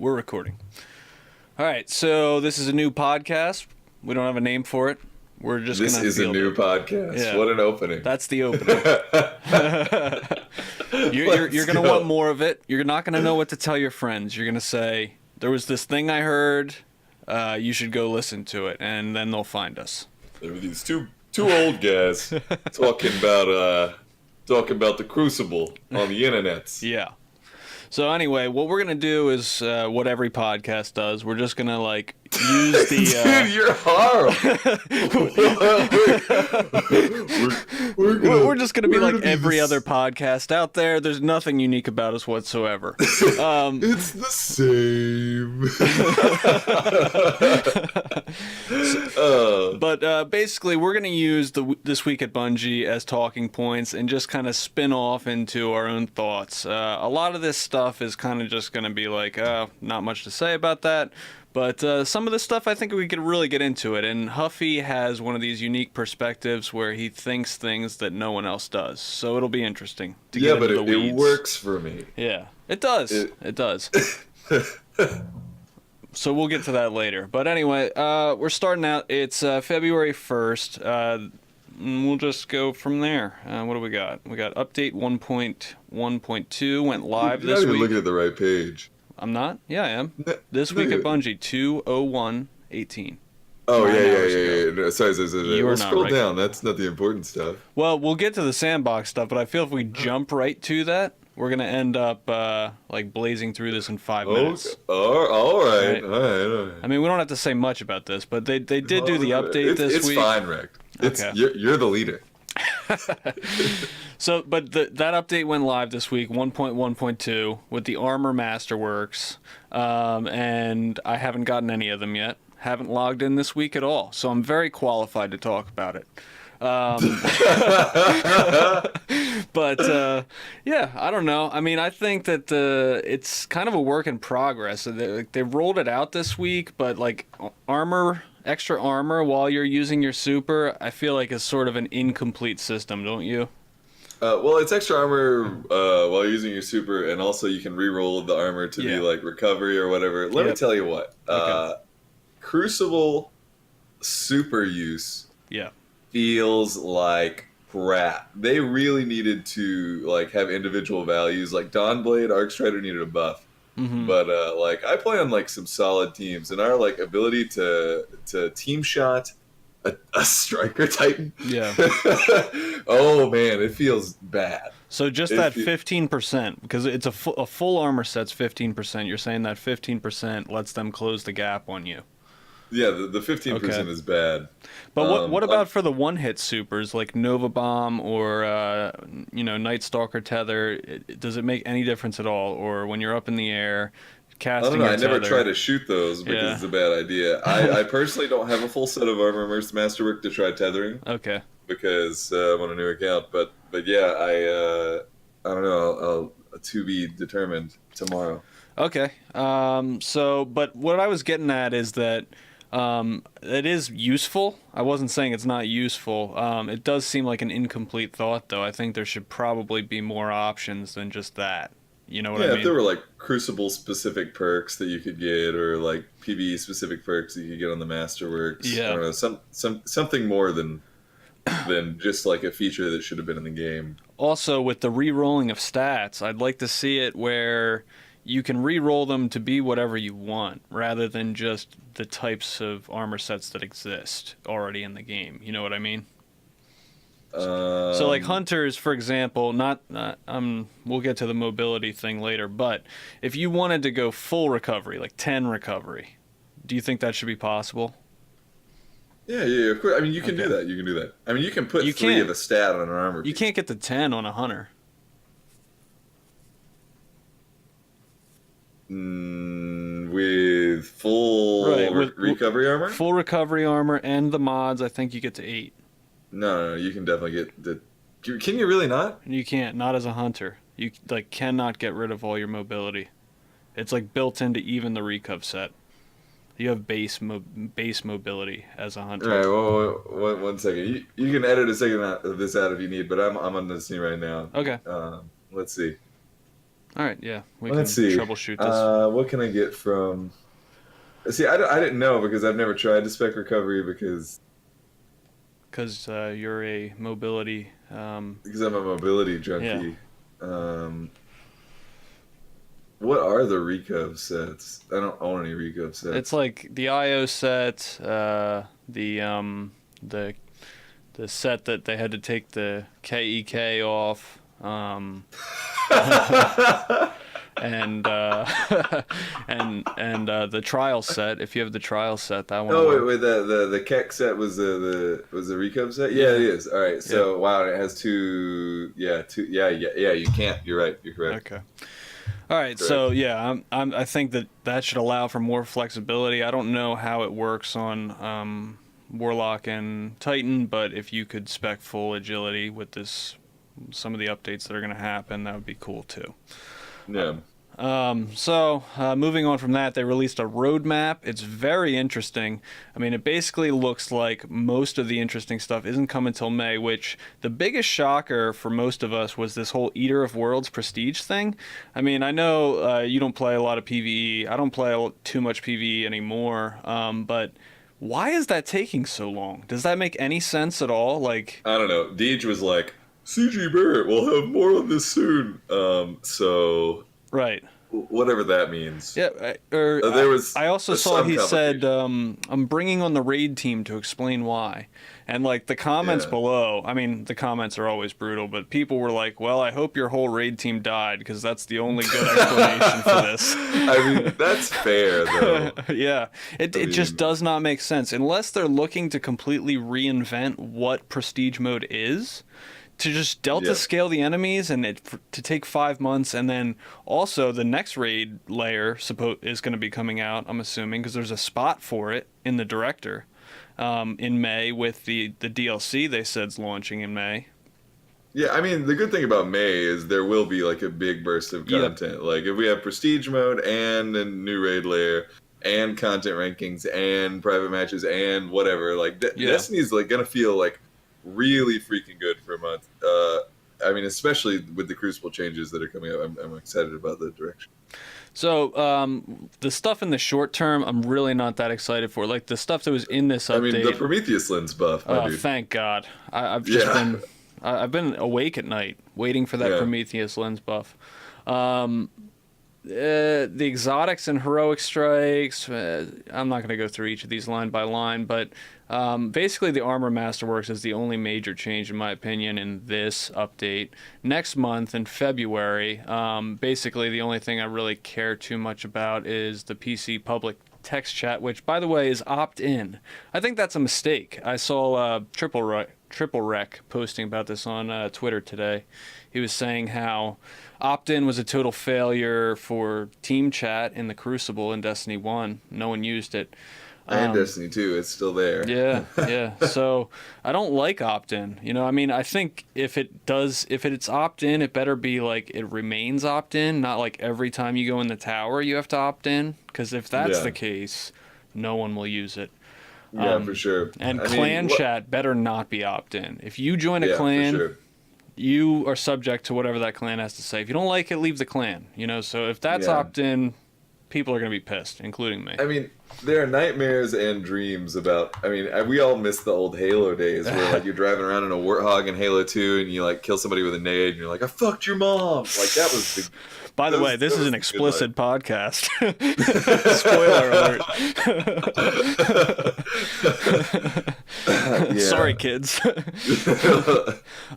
We're recording. All right, so this is a new podcast. We don't have a name for it. We're just This is a new podcast. Yeah. What an opening. That's the opening. You're going to want more of it. You're not going to know what to tell your friends. You're going to say, there was this thing I heard. You should go listen to it. And then they'll find us. There were these two old guys talking about the Crucible on the internet. Yeah. So anyway, what we're going to do is what every podcast does. We're just going to, use the... Dude, you're horrible. we're just going to be like every other podcast out there. There's nothing unique about us whatsoever. It's the same. But basically, we're going to use This Week at Bungie as talking points and just kind of spin off into our own thoughts. A lot of this stuff is kind of just going to be like, not much to say about that. But some of this stuff, I think we could really get into it. And Huffy has one of these unique perspectives where he thinks things that no one else does. So it'll be interesting to get into the weeds. It works for me. Yeah, it does. It does. So we'll get to that later. But anyway, we're starting out. It's February 1st. We'll just go from there. What do we got? We got update 1.1.2 went live this week. You're looking at the right page. I'm not? Yeah, I am. This week at Bungie, 2/01/18. Oh, yeah. No, sorry. We'll scroll down. That's not the important stuff. Well, we'll get to the sandbox stuff, but I feel if we jump right to that, we're going to end up blazing through this in 5 minutes. All right. I mean, we don't have to say much about this, but they did do the update this week. It's fine, Rick. Okay. You're the leader. So, but that update went live this week, 1.1.2, with the Armor Masterworks, and I haven't gotten any of them yet. Haven't logged in this week at all, so I'm very qualified to talk about it. But yeah, I don't know. I mean, I think that it's kind of a work in progress. They rolled it out this week, but extra armor while you're using your super, I feel like is sort of an incomplete system, don't you? Well, it's extra armor while using your super, and also you can re-roll the armor to be like recovery or whatever. Let me tell you what. Okay. Crucible super use feels like crap. They really needed to have individual values. Like Dawnblade, Arcstrider needed a buff. Mm-hmm. But I play on some solid teams, and our ability to team shot a striker titan. Yeah. Oh man, it feels bad. So just that 15%, because it's a full armor set's 15%. You're saying that 15% lets them close the gap on you. Yeah, the 15% is bad. But what about for the one-hit supers like Nova Bomb or Night Stalker Tether? Does it make any difference at all? Or when you're up in the air, casting? I don't know. I never try to shoot those because it's a bad idea. I personally don't have a full set of Armor Masterwork to try tethering. Okay. Because I'm on a new account, but yeah, I don't know. I'll to be determined tomorrow. Okay. But what I was getting at is that. It is useful. I wasn't saying it's not useful. It does seem like an incomplete thought, though. I think there should probably be more options than just that. You know what I mean? Yeah, if there were Crucible-specific perks that you could get, or PvE-specific perks that you could get on the Masterworks. Yeah. I don't know, something more than just a feature that should have been in the game. Also, with the re-rolling of stats, I'd like to see it where you can re-roll them to be whatever you want, rather than just the types of armor sets that exist already in the game. You know what I mean? So Hunters, for example, we'll get to the mobility thing later, but if you wanted to go full recovery, 10 recovery, do you think that should be possible? Yeah, of course. I mean, you can do that. You can do that. I mean, you can put 3 of a stat on an armor piece. You can't get the 10 on a Hunter. With full recovery armor? Full recovery armor and the mods, I think you get to 8. No, you can definitely get the... Can you really not? You can't, not as a hunter. You cannot get rid of all your mobility. It's built into even the recov set. You have base mobility as a hunter. All right, well, one second. You can edit a second of this out if you need, but I'm on the scene right now. Okay. Let's see. All right, yeah, we Let's can see. troubleshoot this. What can I get from? See, I didn't know because I've never tried to spec recovery Because you're a mobility. because I'm a mobility Yeah. junkie. What are the Recov sets? I don't own any Recov sets. It's like the IO set, the the set that they had to take the KEK off, and the trial set. If you have the trial set, that one. Oh wait, the Keck set was the Recov set? Yeah, it is. All right, so wow, it has two. Yeah. You can't. You're right. You're correct. Okay. All right, correct. So yeah, I think that should allow for more flexibility. I don't know how it works on Warlock and Titan, but if you could spec full agility with some of the updates that are going to happen, that would be cool too. Yeah. So moving on from that, they released a roadmap. It's very interesting. I mean, it basically looks like most of the interesting stuff isn't coming until May, which the biggest shocker for most of us was this whole Eater of Worlds prestige thing. I mean, I know you don't play a lot of PvE. I don't play too much PvE anymore, but why is that taking so long? Does that make any sense at all? Like, I don't know. Deej was like, CG Barrett, we'll have more on this soon. So... Right. Whatever that means. Yeah, I also saw he said, I'm bringing on the raid team to explain why. And, like, the comments below, I mean, the comments are always brutal, but people were like, well, I hope your whole raid team died, because that's the only good explanation for this. I mean, that's fair, though. Yeah. It just does not make sense. Unless they're looking to completely reinvent what Prestige Mode is, to just delta scale the enemies and to take 5 months, and then also the next raid layer is going to be coming out, I'm assuming, because there's a spot for it in the director in May with the DLC they said's launching in May. Yeah, I mean, the good thing about May is there will be like a big burst of content. Like if we have Prestige Mode and a new raid layer and content rankings and private matches and whatever, like Destiny's like going to feel like really freaking good for a month. I mean, especially with the Crucible changes that are coming up, I'm excited about the direction. So the stuff in the short term, I'm really not that excited for. Like the stuff that was in this update. I mean, the Prometheus lens buff. Oh, thank God! I've just been awake at night waiting for that Prometheus lens buff. The exotics and heroic strikes, I'm not going to go through each of these line by line, but basically the armor masterworks is the only major change in my opinion in this update. Next month in February, basically the only thing I really care too much about is the PC public text chat, which by the way is opt-in. I think that's a mistake. I saw Triple Rec posting about this on Twitter today. He was saying how opt-in was a total failure for team chat in the Crucible in Destiny 1. No one used it. And Destiny 2, it's still there. Yeah. So I don't like opt-in. You know, I mean, I think if it's opt-in, it better be like it remains opt-in, not like every time you go in the tower you have to opt-in. Because if that's the case, no one will use it. Yeah, for sure. And clan chat better not be opt-in. If you join a clan, you are subject to whatever that clan has to say. If you don't like it, leave the clan. You know, so if that's opt-in, people are going to be pissed, including me. I mean, there are nightmares and dreams about... I mean, we all miss the old Halo days where like you're driving around in a Warthog in Halo 2 and you like kill somebody with a nade and you're like, I fucked your mom! Like, that was the... By the way, this is an explicit podcast. Spoiler alert. Sorry, kids.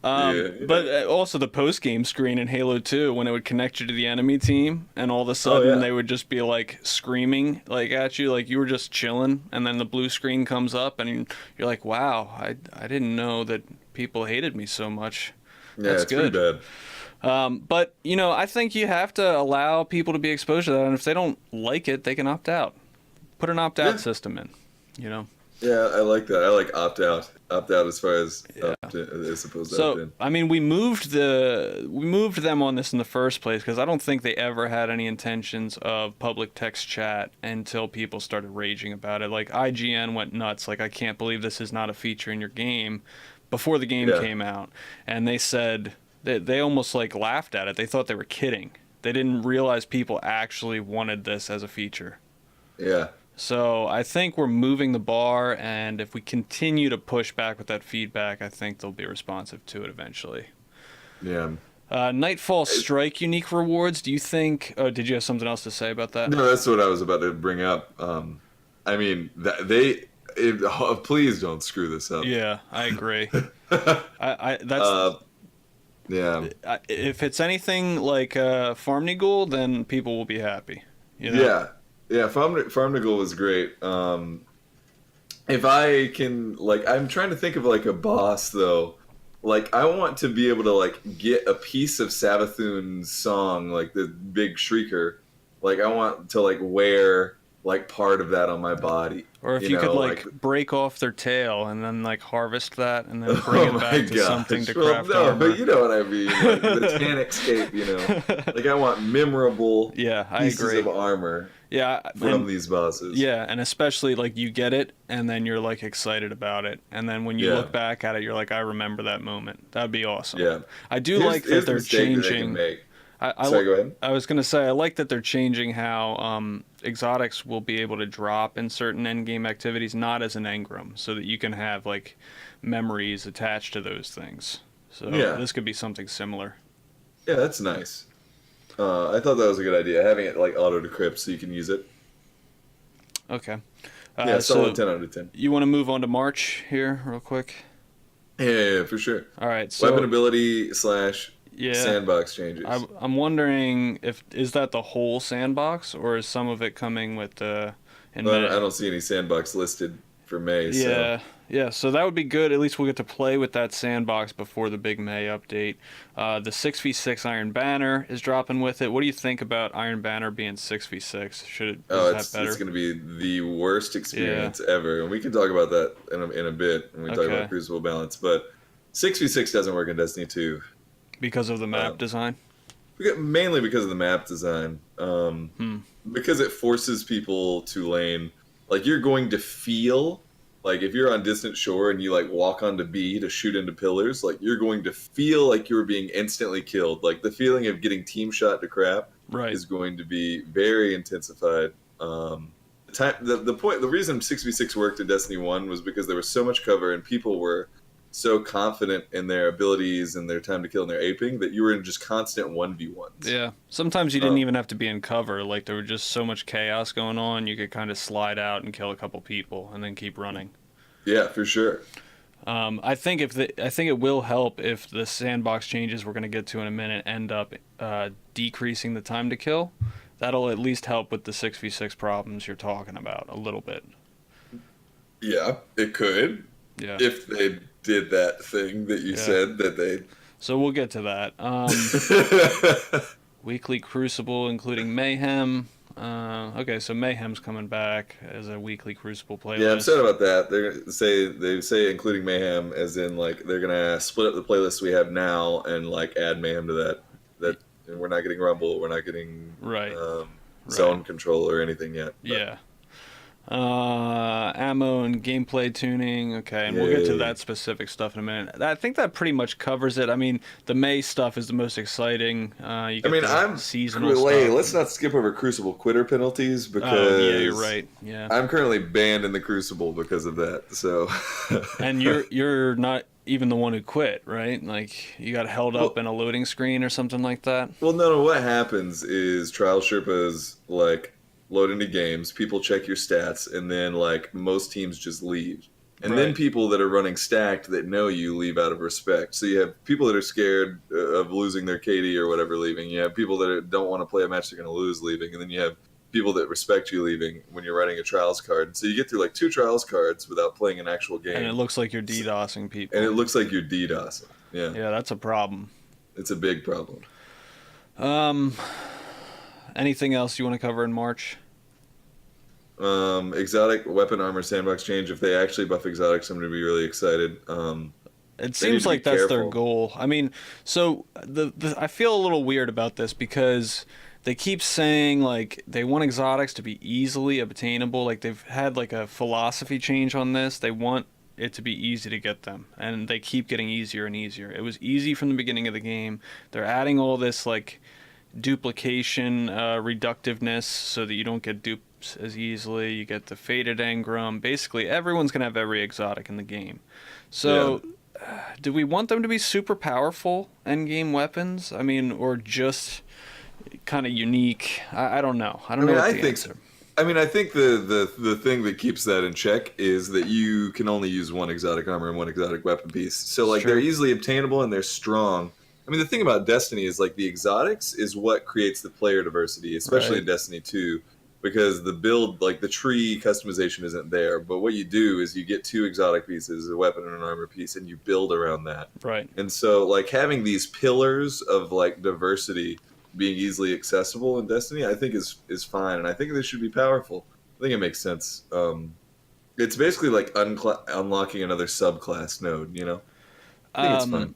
But also the post-game screen in Halo 2, when it would connect you to the enemy team, and all of a sudden they would just be like screaming like at you, like you were just chilling, and then the blue screen comes up, and you're like, wow, I didn't know that people hated me so much. That's it's good. Pretty bad. But, you know, I think you have to allow people to be exposed to that, and if they don't like it, they can opt out. Put an opt-out system in, you know? Yeah, I like that. I like opt-out. Opt-out as far as as opposed to opt-in. I mean, we moved them on this in the first place because I don't think they ever had any intentions of public text chat until people started raging about it. Like, IGN went nuts. Like, I can't believe this is not a feature in your game before the game came out. And they said... They almost like laughed at it. They thought they were kidding. they didn't realize people actually wanted this as a feature. Yeah. So I think we're moving the bar, and if we continue to push back with that feedback, I think they'll be responsive to it eventually. Yeah. Nightfall Strike unique rewards. Do you think? Oh, did you have something else to say about that? No, that's what I was about to bring up. I mean, please don't screw this up. Yeah, I agree. That's yeah. If it's anything like Farm Nigel, then people will be happy. You know? Yeah. Yeah, Farm Nigel was great. If I can, like, I'm trying to think of like a boss though. Like, I want to be able to like get a piece of Savathun's song, like the big shrieker. Like, I want to like wear like part of that on my body. Or if you could like break off their tail and then like harvest that and then bring it back to something to craft armor. But you know what I mean. Like, the Tannicscape, you know. Like, I want memorable pieces of armor. Yeah, from these bosses. Yeah, and especially like you get it and then you're like excited about it, and then when you look back at it, you're like, I remember that moment. That'd be awesome. Yeah, I do like that they're changing. Sorry, go ahead. I was gonna say I like that they're changing how exotics will be able to drop in certain endgame activities, not as an engram, so that you can have like memories attached to those things. So this could be something similar. Yeah, that's nice. I thought that was a good idea, having it like auto decrypt so you can use it. Okay. Yeah, solid 10 out of 10. You want to move on to March here real quick? Yeah, for sure. All right. So weapon ability / sandbox changes. I'm wondering is that the whole sandbox, or is some of it coming with the? I don't see any sandbox listed for May. Yeah. So. Yeah, so that would be good. At least we'll get to play with that sandbox before the big May update. The 6v6 Iron Banner is dropping with it. What do you think about Iron Banner being 6v6? It's going to be the worst experience ever. And we can talk about that in a bit when we talk about Crucible Balance. But 6v6 doesn't work in Destiny 2. Because of the map design? Mainly because of the map design. Because it forces people to lane. Like, you're going to feel... Like, if you're on distant shore and you, like, walk onto B to shoot into pillars, like, you're going to feel like you're being instantly killed. Like, the feeling of getting team shot to crap is going to be very intensified. The reason 6v6 worked in Destiny 1 was because there was so much cover and people were so confident in their abilities and their time to kill and their aping that you were in just constant 1v1s. Yeah. Sometimes you didn't even have to be in cover. Like, there was just so much chaos going on, you could kind of slide out and kill a couple people and then keep running. Yeah, for sure. I think it will help if the sandbox changes we're going to get to in a minute end up decreasing the time to kill. That'll at least help with the 6v6 problems you're talking about a little bit. Yeah, it could. Yeah. If they did that thing that you said that they... So we'll get to that. Weekly Crucible, including Mayhem. Okay, so Mayhem's coming back as a weekly Crucible playlist. Yeah, I'm sad about that. They say including Mayhem, as in like they're gonna split up the playlist we have now and like add Mayhem to that. And we're not getting Rumble. We're not getting zone control or anything yet. But. Yeah. Ammo and gameplay tuning. Okay, and we'll get to that specific stuff in a minute. I think that pretty much covers it. I mean, the May stuff is the most exciting. I'm seasonal stuff. Let's not skip over Crucible quitter penalties because you're right. Yeah, I'm currently banned in the Crucible because of that. So, and you're not even the one who quit, right? Like, you got held up in a loading screen or something like that. Well, no. What happens is Trial Sherpas like load into games, people check your stats, and then like most teams just leave. And then people that are running stacked that know you leave out of respect. So you have people that are scared of losing their KD or whatever leaving. You have people that don't want to play a match they're going to lose leaving. And then you have people that respect you leaving when you're running a Trials card. So you get through like 2 Trials cards without playing an actual game. And it looks like you're DDoSing people. And it looks like you're DDoSing. Yeah. Yeah, that's a problem. It's a big problem. Anything else you want to cover in March? Exotic weapon armor sandbox change. If they actually buff exotics, I'm going to be really excited. It seems like that's their goal. I mean, so I feel a little weird about this because they keep saying like they want exotics to be easily obtainable. Like they've had like a philosophy change on this. They want it to be easy to get them, and they keep getting easier and easier. It was easy from the beginning of the game. They're adding all this like duplication, reductiveness, so that you don't get dupes as easily. You get the faded engram. Basically, everyone's gonna have every exotic in the game. So, do we want them to be super powerful endgame weapons? I mean, or just kind of unique? I don't know. I don't know what the answer. I think the thing that keeps that in check is that you can only use one exotic armor and one exotic weapon piece. So like they're easily obtainable and they're strong. I mean, the thing about Destiny is like the exotics is what creates the player diversity, especially in Destiny 2, because the build, like the tree customization isn't there. But what you do is you get 2 exotic pieces, a weapon and an armor piece, and you build around that. Right. And so like having these pillars of like diversity being easily accessible in Destiny, I think is fine, and I think they should be powerful. I think it makes sense. It's basically like unlocking another subclass node, you know? I think it's fine.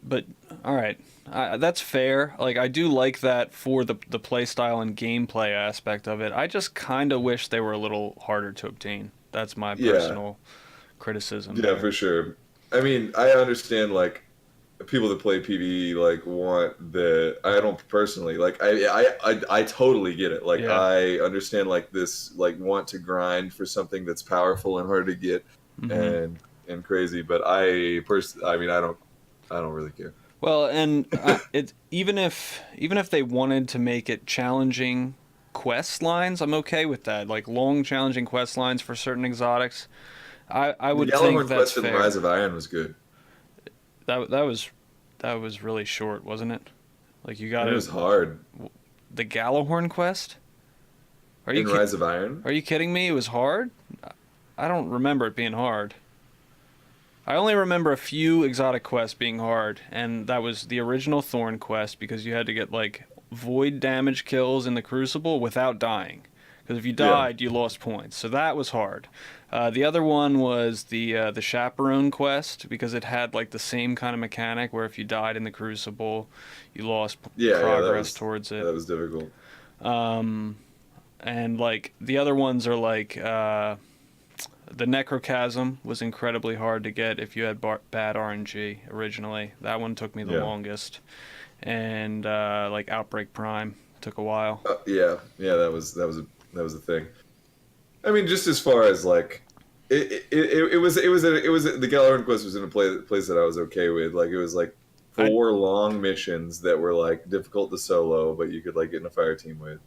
But all right, that's fair. Like I do like that for the play style and gameplay aspect of it. I just kind of wish they were a little harder to obtain. That's my personal criticism. Yeah, there. For sure. I mean, I understand like people that play PvE like want the. I don't personally like. I totally get it. Like I understand like this like want to grind for something that's powerful and hard to get and crazy. But I mean I don't really care. Well, and it even if they wanted to make it challenging quest lines, I'm okay with that. Like long challenging quest lines for certain exotics, I would think that's fair. The Rise of Iron was good. That was really short, wasn't it? Like you got it was hard. The Gallahorn quest? Rise of Iron? Are you kidding me? It was hard? I don't remember it being hard. I only remember a few exotic quests being hard, and that was the original Thorn quest because you had to get like void damage kills in the Crucible without dying. Because if you died, you lost points. So that was hard. The other one was the Chaperone quest because it had like the same kind of mechanic where if you died in the Crucible, you lost progress towards it. That was difficult. And like the other ones are like the Necrochasm was incredibly hard to get if you had bad RNG originally. That one took me the longest. And like Outbreak Prime took a while. That was a thing. I mean, just as far as like, it was the Gallahorn quest was in a place that I was okay with. Like it was like 4 long missions that were like difficult to solo, but you could like get in a fire team with.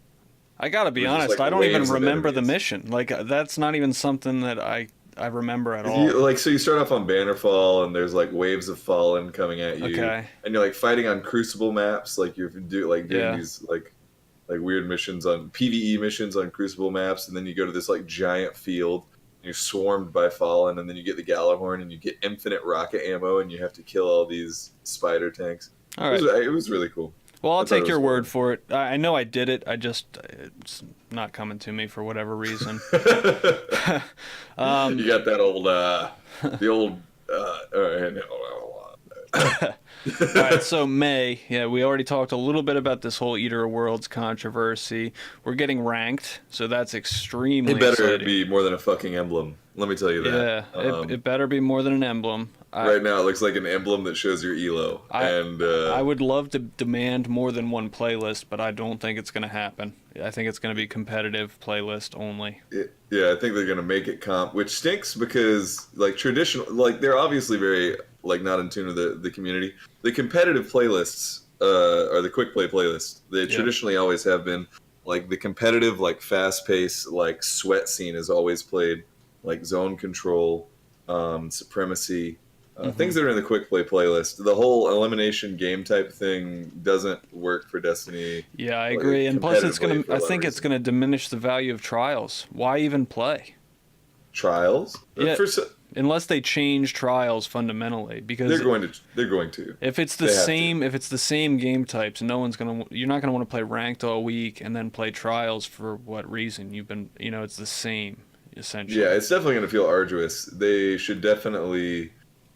I gotta be honest, like I don't even remember the mission. Like that's not even something that I remember at all. So you start off on Bannerfall, and there's like waves of Fallen coming at you, and you're like fighting on Crucible maps. Like you're doing these like weird missions on PvE missions on Crucible maps, and then you go to this like giant field, and you're swarmed by Fallen, and then you get the Gallahorn, and you get infinite rocket ammo, and you have to kill all these spider tanks. All right. It was really cool. Well, I'll take your word for it. I know I did it. It's not coming to me for whatever reason. You got that old, All right, so May, we already talked a little bit about this whole Eater of Worlds controversy. We're getting ranked, so that's extremely exciting. Be more than a fucking emblem. Let me tell you that. Yeah, it better be more than an emblem. Right now, it looks like an emblem that shows your elo. I would love to demand more than one playlist, but I don't think it's going to happen. I think it's going to be competitive playlist only. Yeah, I think they're going to make it comp, which stinks because like traditional, like they're obviously very like not in tune with the community. The competitive playlists are the quick play playlists. They traditionally always have been. Like the competitive, like fast paced, like sweat scene is always played. Like Zone Control, Supremacy, things that are in the quick play playlist. The whole elimination game type thing doesn't work for Destiny. Yeah, I agree. And plus, it's gonna. I think it's gonna diminish the value of Trials. Why even play? Trials? Yeah. Unless they change Trials fundamentally, because they're going to. If it's the same game types, you're not gonna want to play ranked all week and then play Trials for what reason? It's the same. Essentially. Yeah, it's definitely going to feel arduous. They should definitely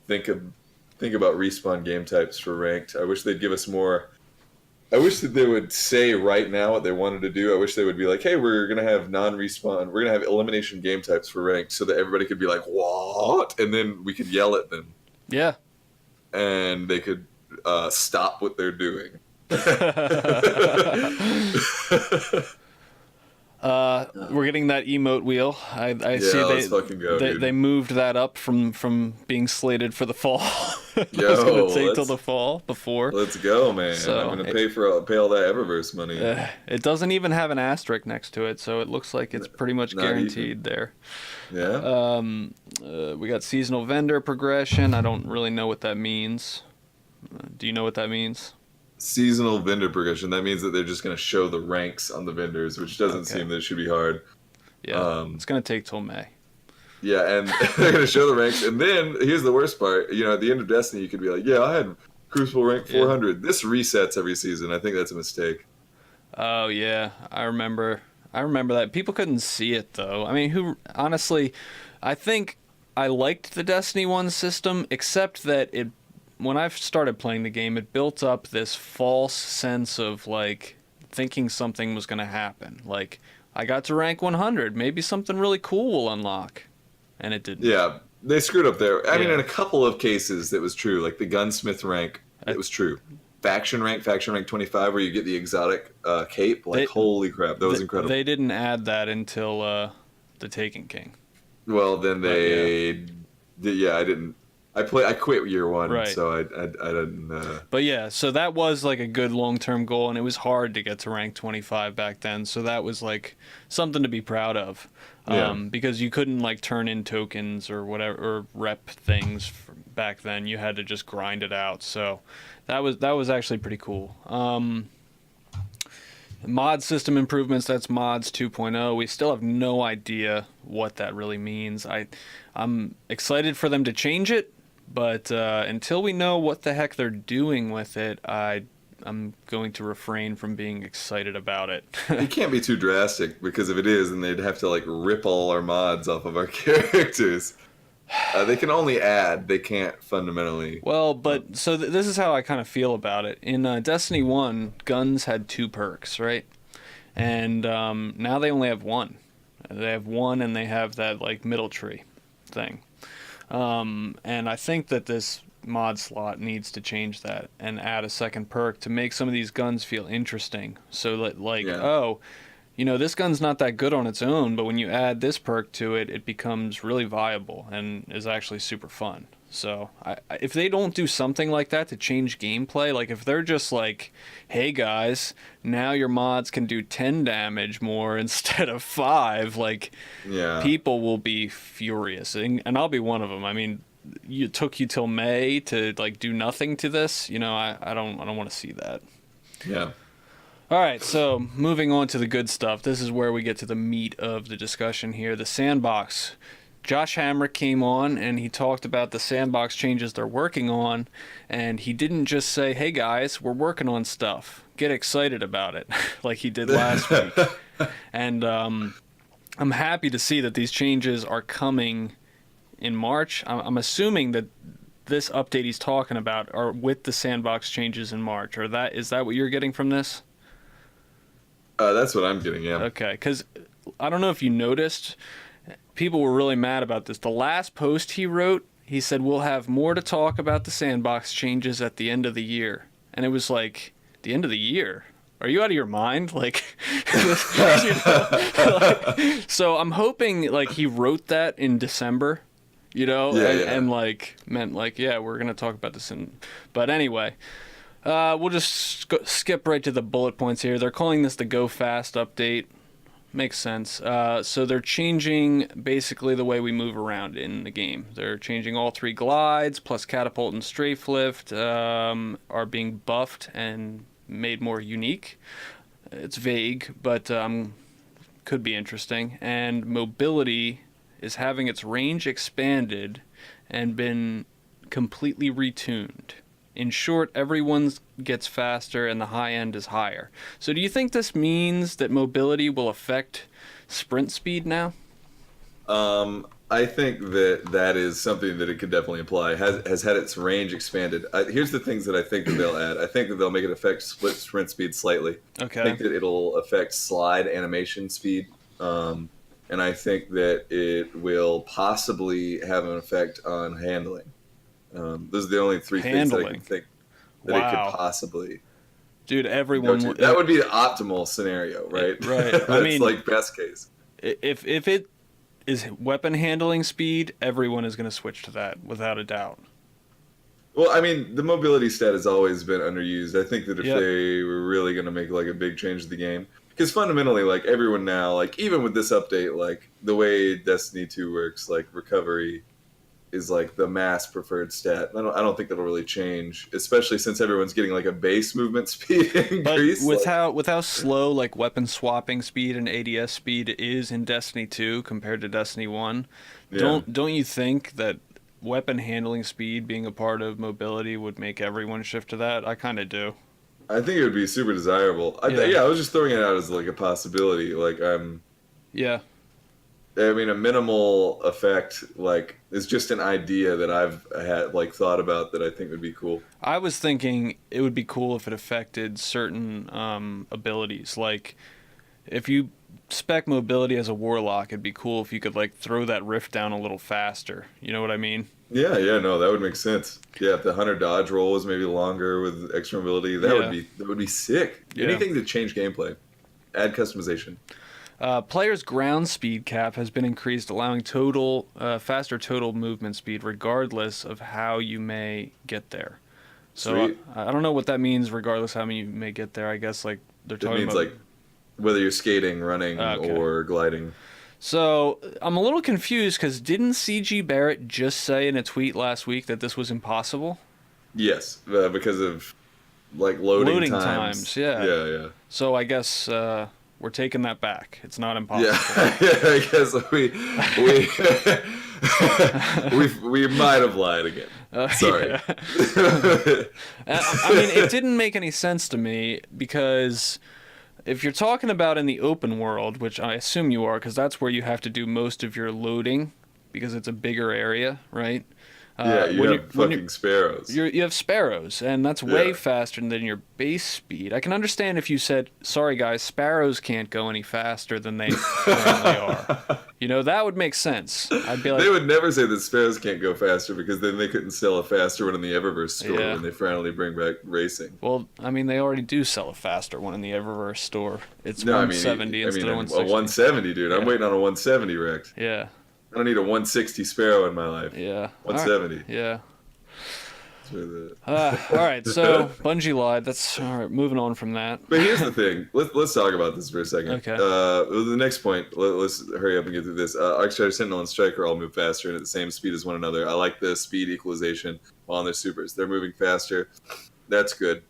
think about respawn game types for ranked. I wish they'd give us more. I wish that they would say right now what they wanted to do. I wish they would be like, hey, we're going to have non-respawn. We're going to have elimination game types for ranked so that everybody could be like, what? And then we could yell at them. Yeah. And they could stop what they're doing. We're getting that emote wheel. I see let's fucking go, dude. they moved that up from being slated for the fall. It Yo, was gonna take till the fall before. Let's go, man. So I'm gonna pay all that Eververse money. It doesn't even have an asterisk next to it, so it looks like it's pretty much guaranteed there. Yeah. We got seasonal vendor progression. I don't really know what that means. Do you know what that means? Seasonal vendor progression. That means that they're just going to show the ranks on the vendors, which doesn't seem that it should be hard. Yeah, it's going to take till May. Yeah, and they're going to show the ranks. And then, here's the worst part. At the end of Destiny, you could be like, I had Crucible rank 400. Yeah. This resets every season. I think that's a mistake. Oh, yeah. I remember that. People couldn't see it, though. I mean, honestly, I think I liked the Destiny 1 system, except that when I started playing the game, it built up this false sense of, like, thinking something was going to happen. Like, I got to rank 100. Maybe something really cool will unlock. And it didn't. Yeah, they screwed up there. I mean, in a couple of cases, that was true. Like, the Gunsmith rank, it was true. Faction rank 25, where you get the exotic cape. Like, holy crap, that was incredible. They didn't add that until the Taken King. Well, then I didn't. I quit year one, right. So I didn't. But yeah, so that was like a good long-term goal, and it was hard to get to rank 25 back then. So that was like something to be proud of, because you couldn't like turn in tokens or whatever or rep things back then. You had to just grind it out. So that was actually pretty cool. Mod system improvements, that's mods 2.0. We still have no idea what that really means. I'm excited for them to change it. But until we know what the heck they're doing with it, I'm going to refrain from being excited about it. It can't be too drastic, because if it is, then they'd have to like rip all our mods off of our characters. They can only add; they can't fundamentally. Well, but so this is how I kind of feel about it. In Destiny 1, guns had 2 perks, right? And now they only have 1. They have 1, and they have that like middle tree thing. And I think that this mod slot needs to change that and add a second perk to make some of these guns feel interesting. So that this gun's not that good on its own, but when you add this perk to it, it becomes really viable and is actually super fun. So if they don't do something like that to change gameplay, like if they're just like, hey guys, now your mods can do 10 damage more instead of 5, people will be furious. And I'll be one of them. I mean, it took you till May to like do nothing to this. I don't want to see that. Yeah. All right, so moving on to the good stuff. This is where we get to the meat of the discussion here, the sandbox. Josh Hamrick came on and he talked about the sandbox changes they're working on, and he didn't just say, hey guys, we're working on stuff, get excited about it, like he did last week. And I'm happy to see that these changes are coming in March. I'm assuming that this update he's talking about are with the sandbox changes in March, or is that what you're getting from this? That's what I'm getting, yeah. Okay, because I don't know if you noticed, people were really mad about this. The last post he wrote, he said, we'll have more to talk about the sandbox changes at the end of the year. And it was like, the end of the year? Are you out of your mind? So I'm hoping he wrote that in December, and meant we're going to talk about this. But anyway, we'll just skip right to the bullet points here. They're calling this the Go Fast update. Makes sense. So they're changing basically the way we move around in the game. They're changing all 3 glides, plus catapult and strafe lift are being buffed and made more unique. It's vague, but could be interesting. And mobility is having its range expanded and been completely retuned. In short, everyone gets faster and the high end is higher. So do you think this means that mobility will affect sprint speed now? I think that is something that it could definitely apply. Has had its range expanded. Here's the things that I think that they'll add. I think that they'll make it affect split sprint speed slightly. Okay. I think that it'll affect slide animation speed. And I think that it will possibly have an effect on handling. Those are the only 3 things that I can think that it could possibly. Dude, go everyone. to. That would be the optimal scenario, right? Right. That's I mean, like best case. if it is weapon handling speed, everyone is going to switch to that without a doubt. Well, I mean, the mobility stat has always been underused. I think that if Yep. they were really going to make like a big change to the game, because fundamentally, like everyone now, like even with this update, like the way Destiny 2 works, like recovery is like the mass preferred stat. I don't think that'll really change, especially since everyone's getting like a base movement speed But increase. with how slow like weapon swapping speed and ADS speed is in Destiny 2 compared to Destiny 1, Yeah. don't you think that weapon handling speed being a part of mobility would make everyone shift to that? I kind of do. I think it would be super desirable. Yeah. Yeah, I was just throwing it out as like a possibility. Like Yeah. I mean, a minimal effect like is just an idea that I've had like thought about that I think would be cool. I was thinking it would be cool if it affected certain abilities. Like, if you spec mobility as a warlock, it'd be cool if you could, like, throw that rift down a little faster. You know what I mean? Yeah, no, that would make sense. Yeah, if the hunter dodge roll was maybe longer with extra mobility, Yeah. that would be sick. Yeah. Anything to change gameplay, add customization. Players' ground speed cap has been increased, allowing faster total movement speed, regardless of how you may get there. So Sweet. I don't know what that means. Regardless how you may get there, I guess like they're It talking means about. like whether you're skating, running, Okay. or gliding. So I'm a little confused because didn't CG Barrett just say in a tweet last week that this was impossible? Yes, because of like loading times. Yeah. Yeah. So I guess we're taking that back. It's not impossible. Yeah, I guess we might have lied again. Sorry. Yeah. I mean, it didn't make any sense to me because if you're talking about in the open world, which I assume you are, because that's where you have to do most of your loading because it's a bigger area, right? Yeah, you have fucking sparrows. You have sparrows, and that's way Yeah. faster than your base speed. I can understand if you said, sorry guys, sparrows can't go any faster than they currently are. You know, that would make sense. I'd be like, They would never say that sparrows can't go faster because then they couldn't sell a faster one in the Eververse store Yeah. when they finally bring back racing. well, I mean, they already do sell a faster one in the Eververse store. It's No, 170 instead of a 160. 170, dude. I'm Yeah. waiting on a 170 wrecked. Yeah, I don't need a 160 sparrow in my life. yeah. 170. Yeah. That's where the- All right, so Bungie lied. That's all right. Moving on from that. But here's the thing. Let's talk about this for a second. Okay. The next point. Let's hurry up and get through this. Arcstrider, Sentinel, and Striker all move faster and at the same speed as one another. I like the speed equalization on their supers. They're moving faster. That's good.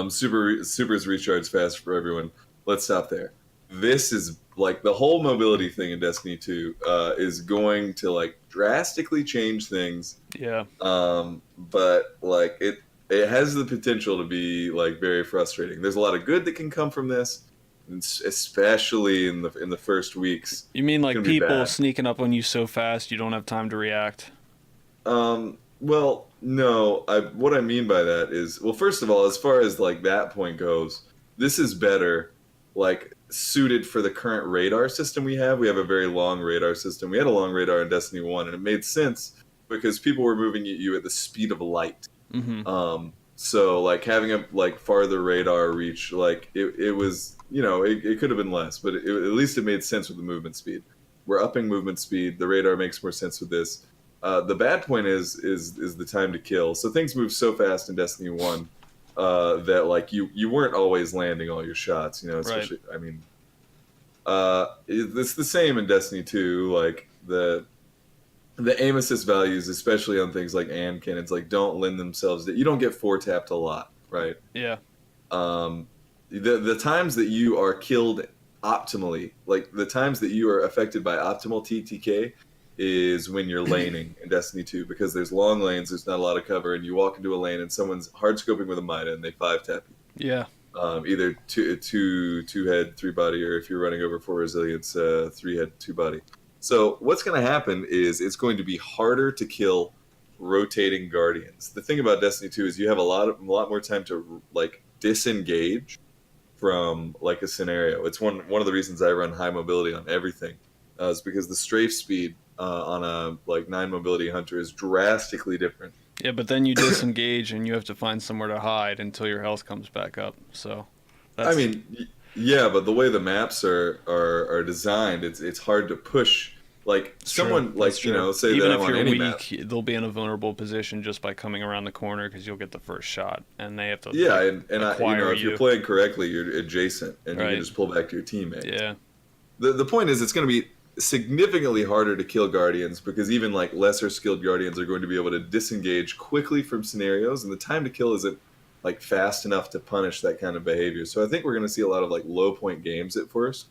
Supers recharge fast for everyone. Let's stop there. This is like the whole mobility thing in Destiny 2 is going to like drastically change things. Yeah. But like it has the potential to be like very frustrating. There's a lot of good that can come from this, especially in the first weeks. You mean like It's gonna be people bad. sneaking up on you so fast you don't have time to react? Well, no. What I mean by that is, well, first of all, as far as like that point goes, this is better, like suited for the current radar system we have. We have a very long radar system. We had a long radar in Destiny 1, and it made sense because people were moving at you at the speed of light. Mm-hmm. So like having a like farther radar reach, like it was, you know, it could have been less, but at least it made sense with the movement speed. We're upping movement speed. The radar makes more sense with this. The bad point is the time to kill. So things move so fast in Destiny 1 that like you weren't always landing all your shots, you know, especially I mean it's the same in Destiny 2, like the aim assist values, especially on things like AN cannons, like don't lend themselves that you don't get four tapped a lot, right? Yeah. The times that you are killed optimally, like the times that you are affected by optimal TTK is when you're laning in Destiny 2, because there's long lanes, there's not a lot of cover, and you walk into a lane and someone's hard scoping with a Mida and they 5-tap you. Yeah. Either two head, 3 body, or if you're running over 4 resilience, 3 head, 2 body. So what's going to happen is it's going to be harder to kill rotating guardians. The thing about Destiny 2 is you have a lot more time to like disengage from like a scenario. It's one of the reasons I run high mobility on everything, is because the strafe speed on a like 9 mobility hunter is drastically different Yeah, but then you disengage and you have to find somewhere to hide until your health comes back up. So I that's mean, yeah, but the way the maps are designed, it's hard to push. Like it's true. someone That's like true. say that Even I'm if on you're any map. weak, they'll be in a vulnerable position just by coming around the corner because you'll get the first shot, and they have to Yeah, like and acquire if you're you. playing correctly, you're adjacent, and you can Right? just pull back to your teammate. Yeah. The point is, it's going to be significantly harder to kill guardians because even like lesser skilled guardians are going to be able to disengage quickly from scenarios, and the time to kill isn't like fast enough to punish that kind of behavior. So I think we're going to see a lot of like low point games at first.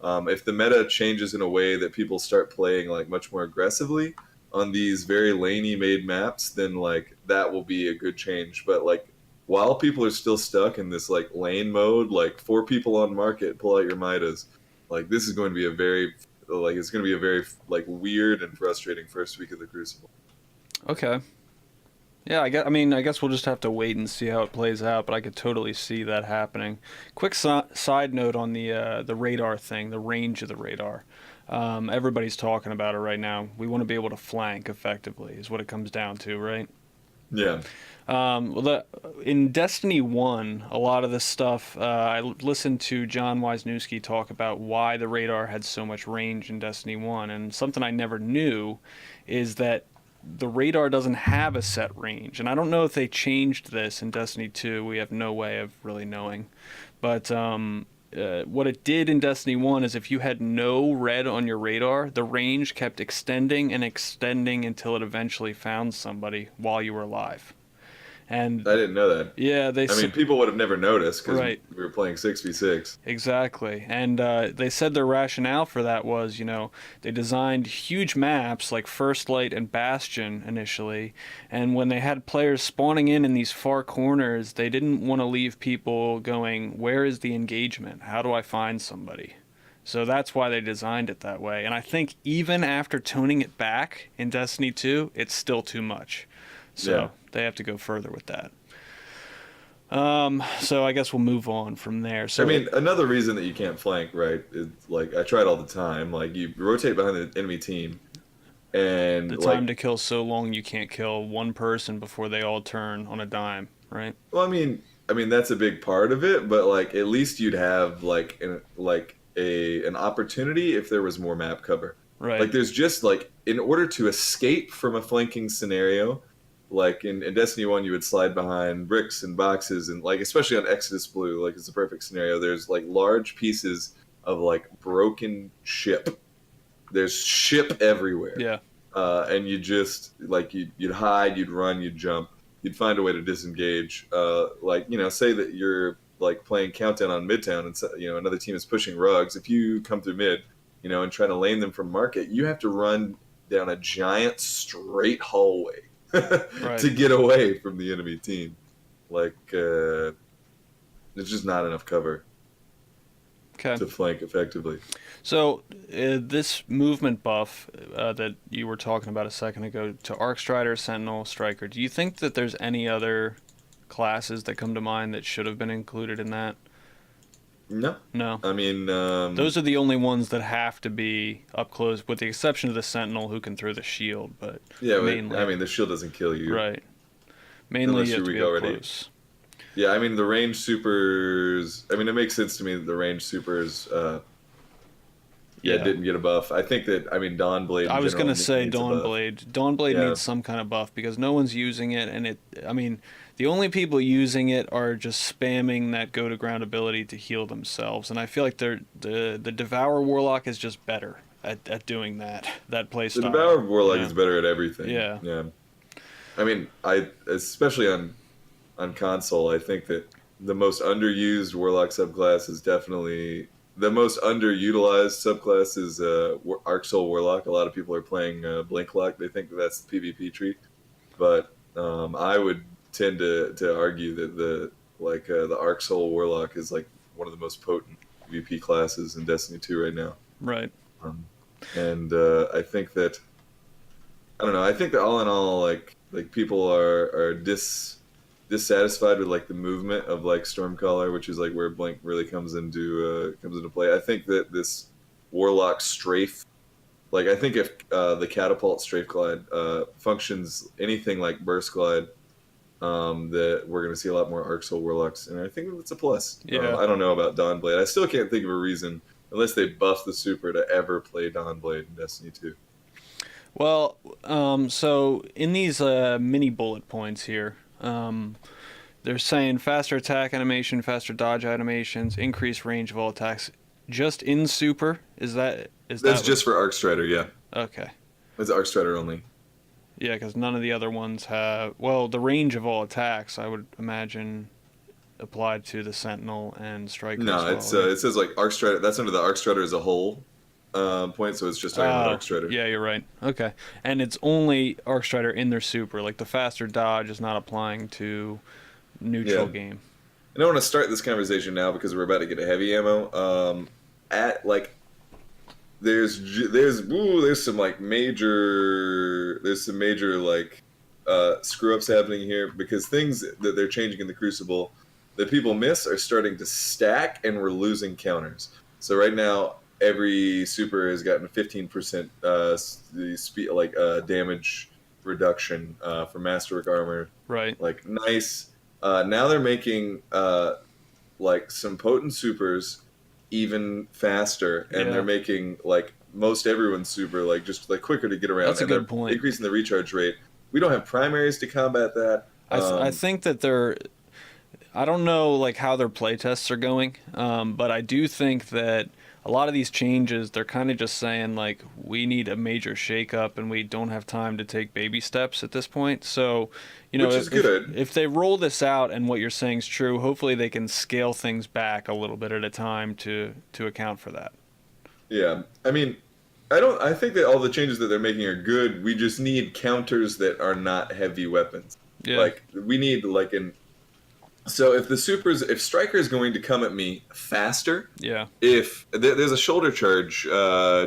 If the meta changes in a way that people start playing like much more aggressively on these very laney made maps, then like that will be a good change. But like while people are still stuck in this like lane mode, like 4 people on market, pull out your Midas, like this is going to be a very like it's going to be a very like weird and frustrating first week of the Crucible. Okay. Yeah, I guess we'll just have to wait and see how it plays out, but I could totally see that happening. Quick side note on the radar thing, the range of the radar. Everybody's talking about it right now. We want to be able to flank effectively, is what it comes down to, right? Yeah. In Destiny 1, a lot of this stuff, I listened to John Wisniewski talk about why the radar had so much range in Destiny 1, and something I never knew is that the radar doesn't have a set range. And I don't know if they changed this in Destiny 2. We have no way of really knowing. But what it did in Destiny 1 is if you had no red on your radar, the range kept extending and extending until it eventually found somebody while you were alive. And I didn't know that. yeah, I mean, people would have never noticed because right. we were playing 6v6. Exactly. And they said their rationale for that was, they designed huge maps like First Light and Bastion initially, and when they had players spawning in these far corners, they didn't want to leave people going, where is the engagement? How do I find somebody? So that's why they designed it that way. And I think even after toning it back in Destiny 2, it's still too much. So they have to go further with that. So I guess we'll move on from there. So I mean, another reason that you can't flank, right, is like I try it all the time. Like you rotate behind the enemy team, and the time to kill so long you can't kill one person before they all turn on a dime, right? Well, I mean that's a big part of it, but like at least you'd have like an opportunity if there was more map cover. Right. Like there's just like in order to escape from a flanking scenario. Like in Destiny 1, you would slide behind bricks and boxes, and like especially on Exodus Blue, like it's a perfect scenario. There's like large pieces of like broken ship. There's ship everywhere. Yeah. And you just like you'd hide, you'd run, you'd jump, you'd find a way to disengage. Like say that you're like playing Countdown on Midtown, and another team is pushing rugs. If you come through mid, and try to lane them from market, you have to run down a giant straight hallway. Right. To get away from the enemy team. Like, there's just not enough cover to flank effectively. So, this movement buff that you were talking about a second ago to Arc Strider, Sentinel, Striker, do you think that there's any other classes that come to mind that should have been included in that? No. I mean, those are the only ones that have to be up close, with the exception of the Sentinel who can throw the shield. But yeah, mainly, I mean, the shield doesn't kill you, right? Mainly, you have to be up close. Yeah, I mean, the range supers. I mean, it makes sense to me that the range supers. Didn't get a buff. I think that Dawnblade. I was gonna say Dawnblade. Dawnblade needs some kind of buff because no one's using it, and the only people using it are just spamming that go to ground ability to heal themselves, and I feel like the Devour Warlock is just better at doing that playstyle. The Devour Warlock is better at everything. Yeah. I mean, especially on console, I think that the most underused Warlock subclass is definitely. The most underutilized subclass is Arc Soul Warlock. A lot of people are playing Blinklock. They think that's the PvP tree, but I would tend to argue that the Arc Soul Warlock is like one of the most potent PvP classes in Destiny 2 right now. Right. And I think that I think that all in all, like people are dissatisfied with like the movement of like Stormcaller, which is like where Blink really comes into play. I think that this Warlock strafe Like I think if the catapult strafe glide functions anything like burst glide, that we're going to see a lot more Arc Soul Warlocks, and I think that's a plus. Yeah. I don't know about Dawnblade. I still can't think of a reason, unless they buff the super, to ever play Dawnblade in Destiny 2. Well, so in these mini bullet points here, they're saying faster attack animation, faster dodge animations, increased range of all attacks. Just in super, that's just for Arc Strider? Yeah. Okay. It's Arc Strider only. Yeah, because none of the other ones have. Well, the range of all attacks, I would imagine, applied to the Sentinel and Striker. No, as well, it says like Arc Strider. That's under the Arc Strider as a whole point, so it's just talking about Arc Strider. Yeah, you're right. Okay, and it's only Arc Strider in their super. Like the faster dodge is not applying to neutral game. And I want to start this conversation now because we're about to get a heavy ammo. There's some major like screw ups happening here, because things that they're changing in the Crucible that people miss are starting to stack, and we're losing counters. So right now, every super has gotten 15% damage reduction for Masterwork armor. Right. Like nice. Now they're making like some potent supers even faster, and they're making like most everyone's super like just like quicker to get around. That's a good point. Increasing the recharge rate. We don't have primaries to combat that. I think that I don't know like how their playtests are going, but I do think that a lot of these changes, they're kind of just saying like we need a major shakeup and we don't have time to take baby steps at this point. So, which is good. If they roll this out and what you're saying is true, hopefully they can scale things back a little bit at a time to account for that. Yeah, I mean, I think that all the changes that they're making are good. We just need counters that are not heavy weapons. Yeah. Like we need like So if Striker is going to come at me faster, if there's a shoulder charge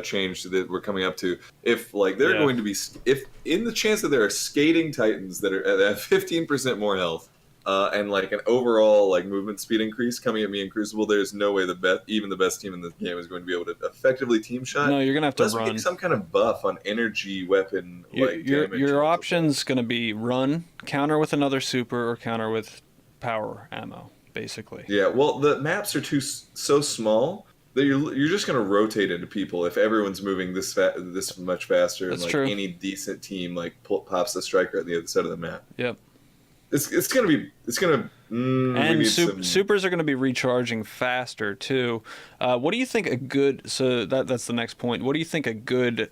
change that we're coming up to, if like they're going to be, if in the chance that there are skating Titans that have 15% more health and like an overall like movement speed increase coming at me in Crucible, there's no way even the best team in the game is going to be able to effectively team shot. No, you're gonna have to run. We get some kind of buff on energy weapon. Your option's gonna be run, counter with another super, or counter with power ammo, basically. Yeah, well, the maps are so small that you're just going to rotate into people if everyone's moving this much faster. That's and like true. Any decent team like pops the Striker at the other side of the map. Yep. It's gonna. And supers are going to be recharging faster too. What do you think a good? So that's the next point. What do you think a good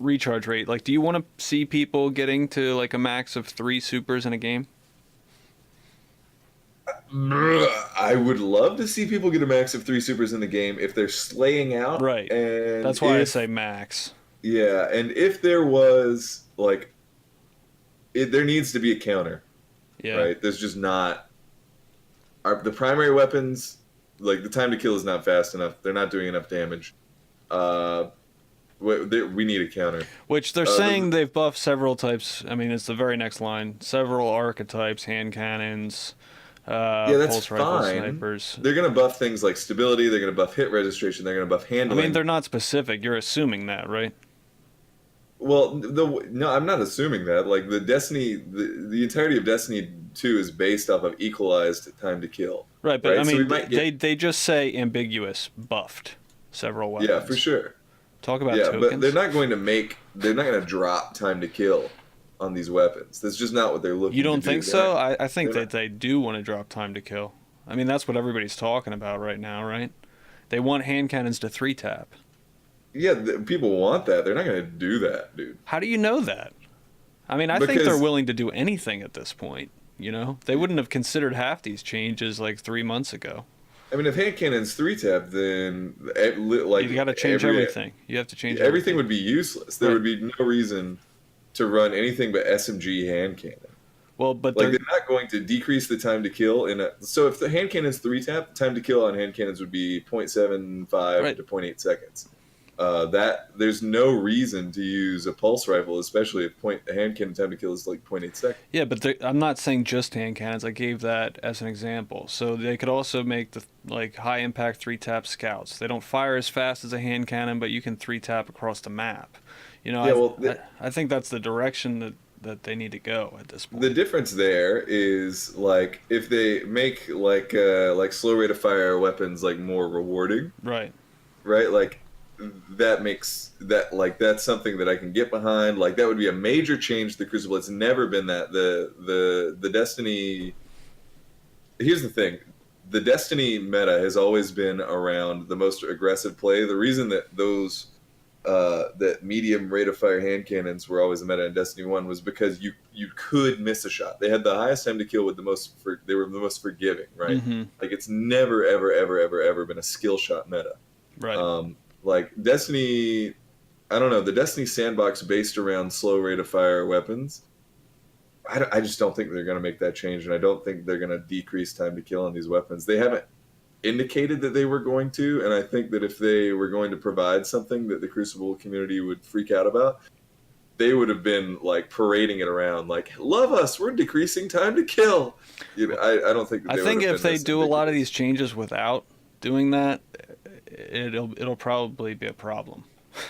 recharge rate? Like, do you want to see people getting to like a max of 3 supers in a game? I would love to see people get a max of 3 supers in the game if they're slaying out. Right. And that's why I say max. Yeah, and if there was like, there needs to be a counter. Yeah. Right. There's just not. The primary weapons, like the time to kill is not fast enough. They're not doing enough damage. We need a counter. Which they're saying they've buffed several types. I mean, it's the very next line. Several archetypes, hand cannons. That's pulse rifle fine. Snipers. They're going to buff things like stability. They're going to buff hit registration. They're going to buff handling. I mean, they're not specific. You're assuming that, right? Well, no, I'm not assuming that. Like the entirety of Destiny 2 is based off of equalized time to kill. Right, but right? I mean, they just say ambiguous buffed several weapons. Yeah, for sure. Talk about tokens. But they're not going to drop time to kill on these weapons. That's just not what they're looking. You don't to think do. so? I think that they do want to drop time to kill. I mean, that's what everybody's talking about right now, right? They want hand cannons to 3-tap. Yeah, people want that. They're not going to do that, dude. How do you know that? I mean, I think they're willing to do anything at this point. You know, they wouldn't have considered half these changes like 3 months ago. I mean, if hand cannon's 3-tap, then like you got to change everything. You have to change everything. Would be useless. There would be no reason to run anything but SMG hand cannon. Well, but like they're not going to decrease the time to kill so if the hand cannon's 3-tap, the time to kill on hand cannons would be 0.75 to 0.8 seconds. that there's no reason to use a pulse rifle, especially if a hand cannon time to kill is like 0.8 seconds. Yeah, but I'm not saying just hand cannons. I gave that as an example. So they could also make the like high impact 3-tap scouts. They don't fire as fast as a hand cannon, but you can 3-tap across the map. You know, I think that's the direction that they need to go at this point. The difference there is like if they make like slow rate of fire weapons like more rewarding, right? Like that makes that like that's something that I can get behind. Like that would be a major change to the Crucible. It's never been that. The Destiny. Here's the thing. The Destiny meta has always been around the most aggressive play. The reason that those that medium rate of fire hand cannons were always the meta in Destiny 1 was because you could miss a shot. They had the highest time to kill with they were the most forgiving, right? Mm-hmm. Like it's never ever been a skill shot meta. Right. Like Destiny, I don't know, the Destiny sandbox based around slow rate of fire weapons. I just don't think they're going to make that change, and I don't think they're going to decrease time to kill on these weapons. They haven't indicated that they were going to, and I think that if they were going to provide something that the Crucible community would freak out about, they would have been like parading it around, like, "Love us, we're decreasing time to kill." You know, I don't think. That I think if they do a lot of these changes without doing that, it'll probably be a problem.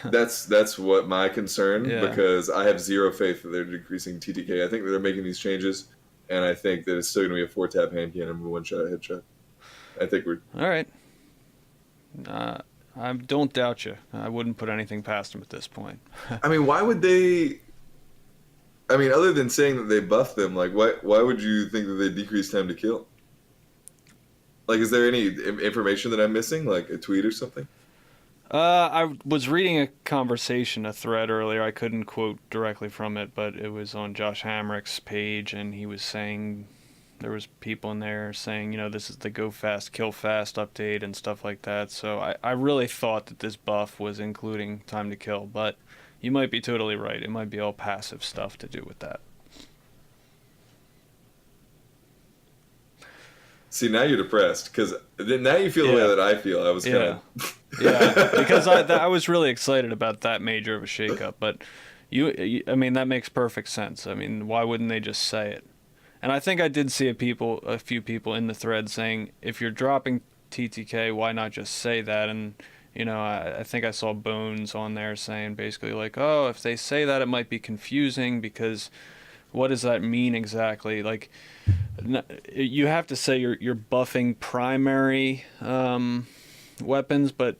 That's what my concern, Yeah. because I have zero faith that they're decreasing TTK. I think that they're making these changes, and I think that it's still going to be a 4-tap hand cannon with 1-shot headshot. I think we're all right. I don't doubt you. I wouldn't put anything past them at this point. I mean, why would they? I mean, other than saying that they buffed them, like, why would you think that they decrease time to kill? Like, is there any information that I'm missing, like a tweet or something? I was reading a thread earlier. I couldn't quote directly from it, but it was on Josh Hamrick's page, and he was saying there was people in there saying, you know, this is the go fast, kill fast update and stuff like that. So I really thought that this buff was including time to kill, but you might be totally right. It might be all passive stuff to do with that. See, now you're depressed, because now you feel the way that I feel. I was kind of... Yeah, because I was really excited about that major of a shakeup, but I mean, that makes perfect sense. I mean, why wouldn't they just say it? And I think I did see a few people in the thread saying, if you're dropping TTK, why not just say that? And, you know, I think I saw Bones on there saying basically like, oh, if they say that, it might be confusing, because what does that mean exactly? Like, you have to say you're buffing primary weapons, but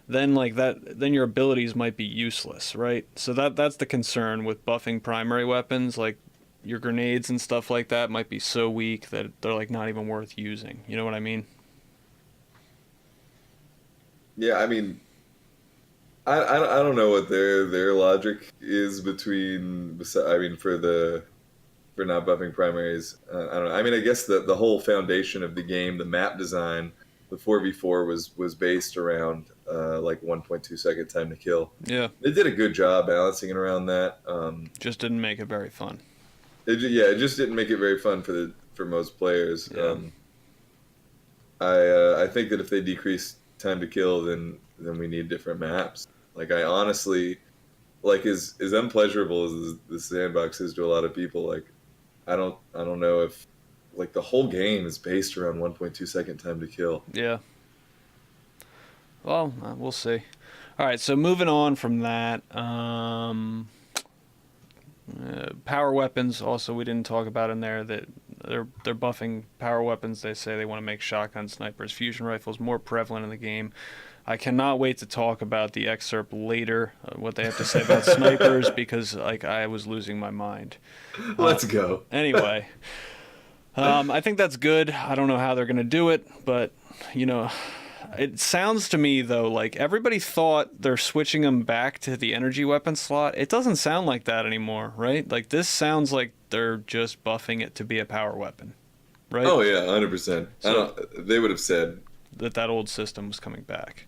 then like that, then your abilities might be useless, right? So that's the concern with buffing primary weapons. Like your grenades and stuff like that might be so weak that they're like not even worth using. You know what I mean? Yeah, I mean, I don't know what their logic is between. I mean, for not buffing primaries. I don't know. I mean, I guess the whole foundation of the game, the map design, the 4v4 was based around like 1.2 second time to kill. Yeah, they did a good job balancing it around that. Just didn't make it very fun. It just didn't make it very fun for most players. Yeah. I think that if they decrease time to kill, then we need different maps. Like, I honestly, like, as unpleasurable as the sandbox is to a lot of people, like, I don't know if, like, the whole game is based around 1.2 second time to kill. Yeah. Well, we'll see. All right, so moving on from that, power weapons. Also, we didn't talk about in there that they're buffing power weapons. They say they want to make shotgun, snipers, fusion rifles more prevalent in the game. I cannot wait to talk about the excerpt later, what they have to say about snipers, because like I was losing my mind. Let's go. Anyway, I think that's good. I don't know how they're going to do it, but you know, it sounds to me though like everybody thought they're switching them back to the energy weapon slot. It doesn't sound like that anymore, right? Like this sounds like they're just buffing it to be a power weapon, right? Oh yeah, 100%. So, they would have said that old system was coming back.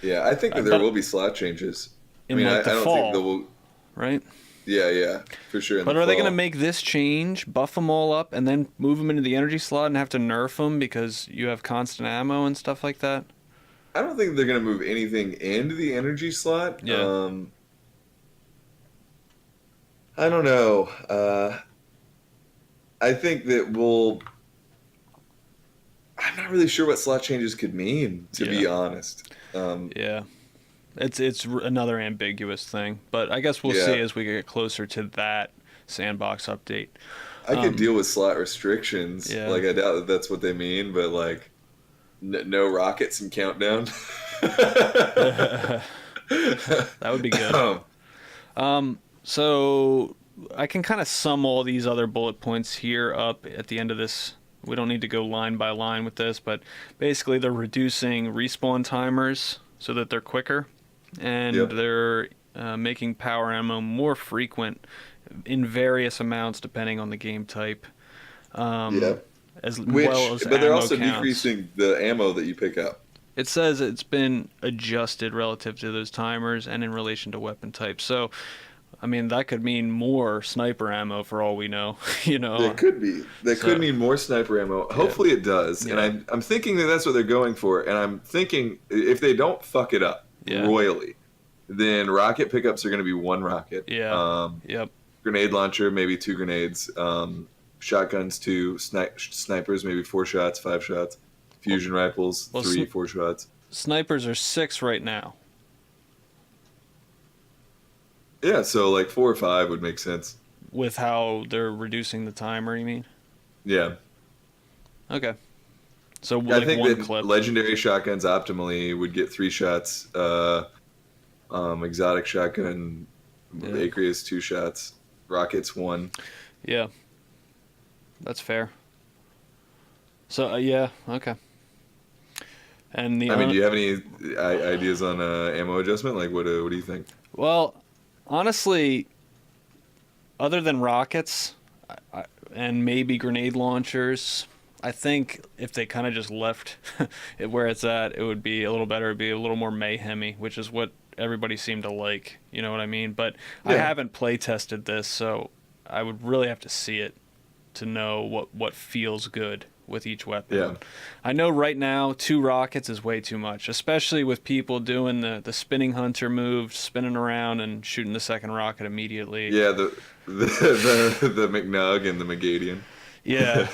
Yeah, I think that there will be slot changes. In like the fall, think they will. Right? Yeah, for sure. But are they going to make this change, buff them all up, and then move them into the energy slot and have to nerf them because you have constant ammo and stuff like that? I don't think they're going to move anything into the energy slot. Yeah. I don't know. I think that I'm not really sure what slot changes could mean, to be honest. Yeah. It's another ambiguous thing, but I guess we'll Yeah. see as we get closer to that sandbox update. I could deal with slot restrictions. Yeah. Like, I doubt that that's what they mean, but, like, no rockets and countdown. That would be good. So I can kind of sum all these other bullet points here up at the end of this. We don't need to go line by line with this, but basically they're reducing respawn timers so that they're quicker, and they're making power ammo more frequent in various amounts depending on the game type. As well as but they're ammo also counts. decreasing the ammo that you pick up. It says it's been adjusted relative to those timers and in relation to weapon type. So, I mean, that could mean more sniper ammo for all we know. It could be. That could mean more sniper ammo. Hopefully it does. Yeah. And I'm thinking that that's what they're going for. And I'm thinking if they don't fuck it up royally, then rocket pickups are going to be one rocket. Yeah. Grenade launcher, maybe 2 grenades. Shotguns, 2. Snipers, maybe 4 shots, 5 shots. Fusion rifles, 3, 4 shots. Snipers are 6 right now. Yeah, so like 4 or 5 would make sense. With how they're reducing the timer, you mean? Yeah. Okay. So I like think one that clip. legendary shotguns optimally would get 3 shots. Exotic shotgun, Aqueous 2 shots. Rockets 1. Yeah. That's fair. So okay. And I mean, do you have any ideas on ammo adjustment? Like, what do you think? Well, honestly, other than rockets and maybe grenade launchers, I think if they kind of just left it where it's at, it would be a little better. It'd be a little more mayhemy, which is what everybody seemed to like. You know what I mean? But I haven't play tested this, so I would really have to see it to know what feels good with each weapon. Yeah. I know right now 2 rockets is way too much, especially with people doing the spinning hunter move, spinning around and shooting the second rocket immediately. Yeah, the McNug and the Megadian. Yeah.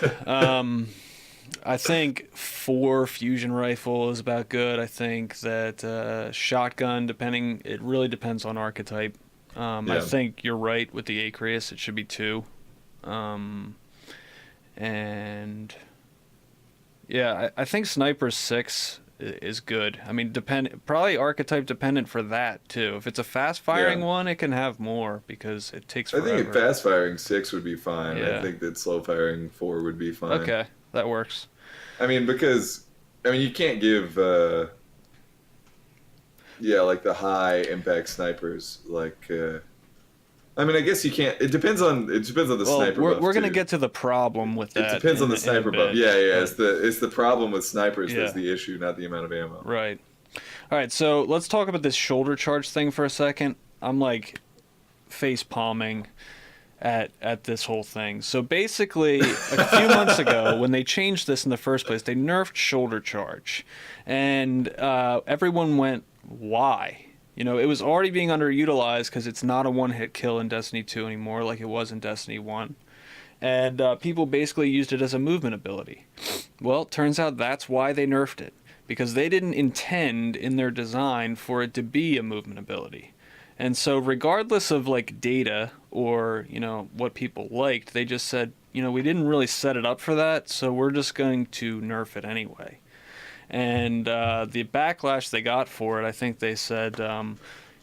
I think 4 fusion rifle is about good. I think that shotgun, it really depends on archetype. I think you're right with the Aqueous. It should be 2. And yeah, I think Sniper 6 is good. I mean, probably archetype dependent for that too. If it's a fast firing one, it can have more because it takes forever. I think fast firing 6 would be fine. Yeah. I think that slow firing 4 would be fine. Okay, that works. I mean, because you can't give like the high impact snipers like. I mean, I guess you can't. It depends on the sniper buff. We're gonna get to the problem with that. It depends on the sniper buff. Yeah. But It's the problem with snipers that's the issue, not the amount of ammo. Right. All right. So let's talk about this shoulder charge thing for a second. I'm like face palming at this whole thing. So basically, a few months ago, when they changed this in the first place, they nerfed shoulder charge, and everyone went, "Why?" You know, it was already being underutilized because it's not a one-hit kill in Destiny 2 anymore like it was in Destiny 1. And people basically used it as a movement ability. Well, it turns out that's why they nerfed it. Because they didn't intend in their design for it to be a movement ability. And so regardless of like data or, what people liked, they just said, we didn't really set it up for that, so we're just going to nerf it anyway. And the backlash they got for it, I think they said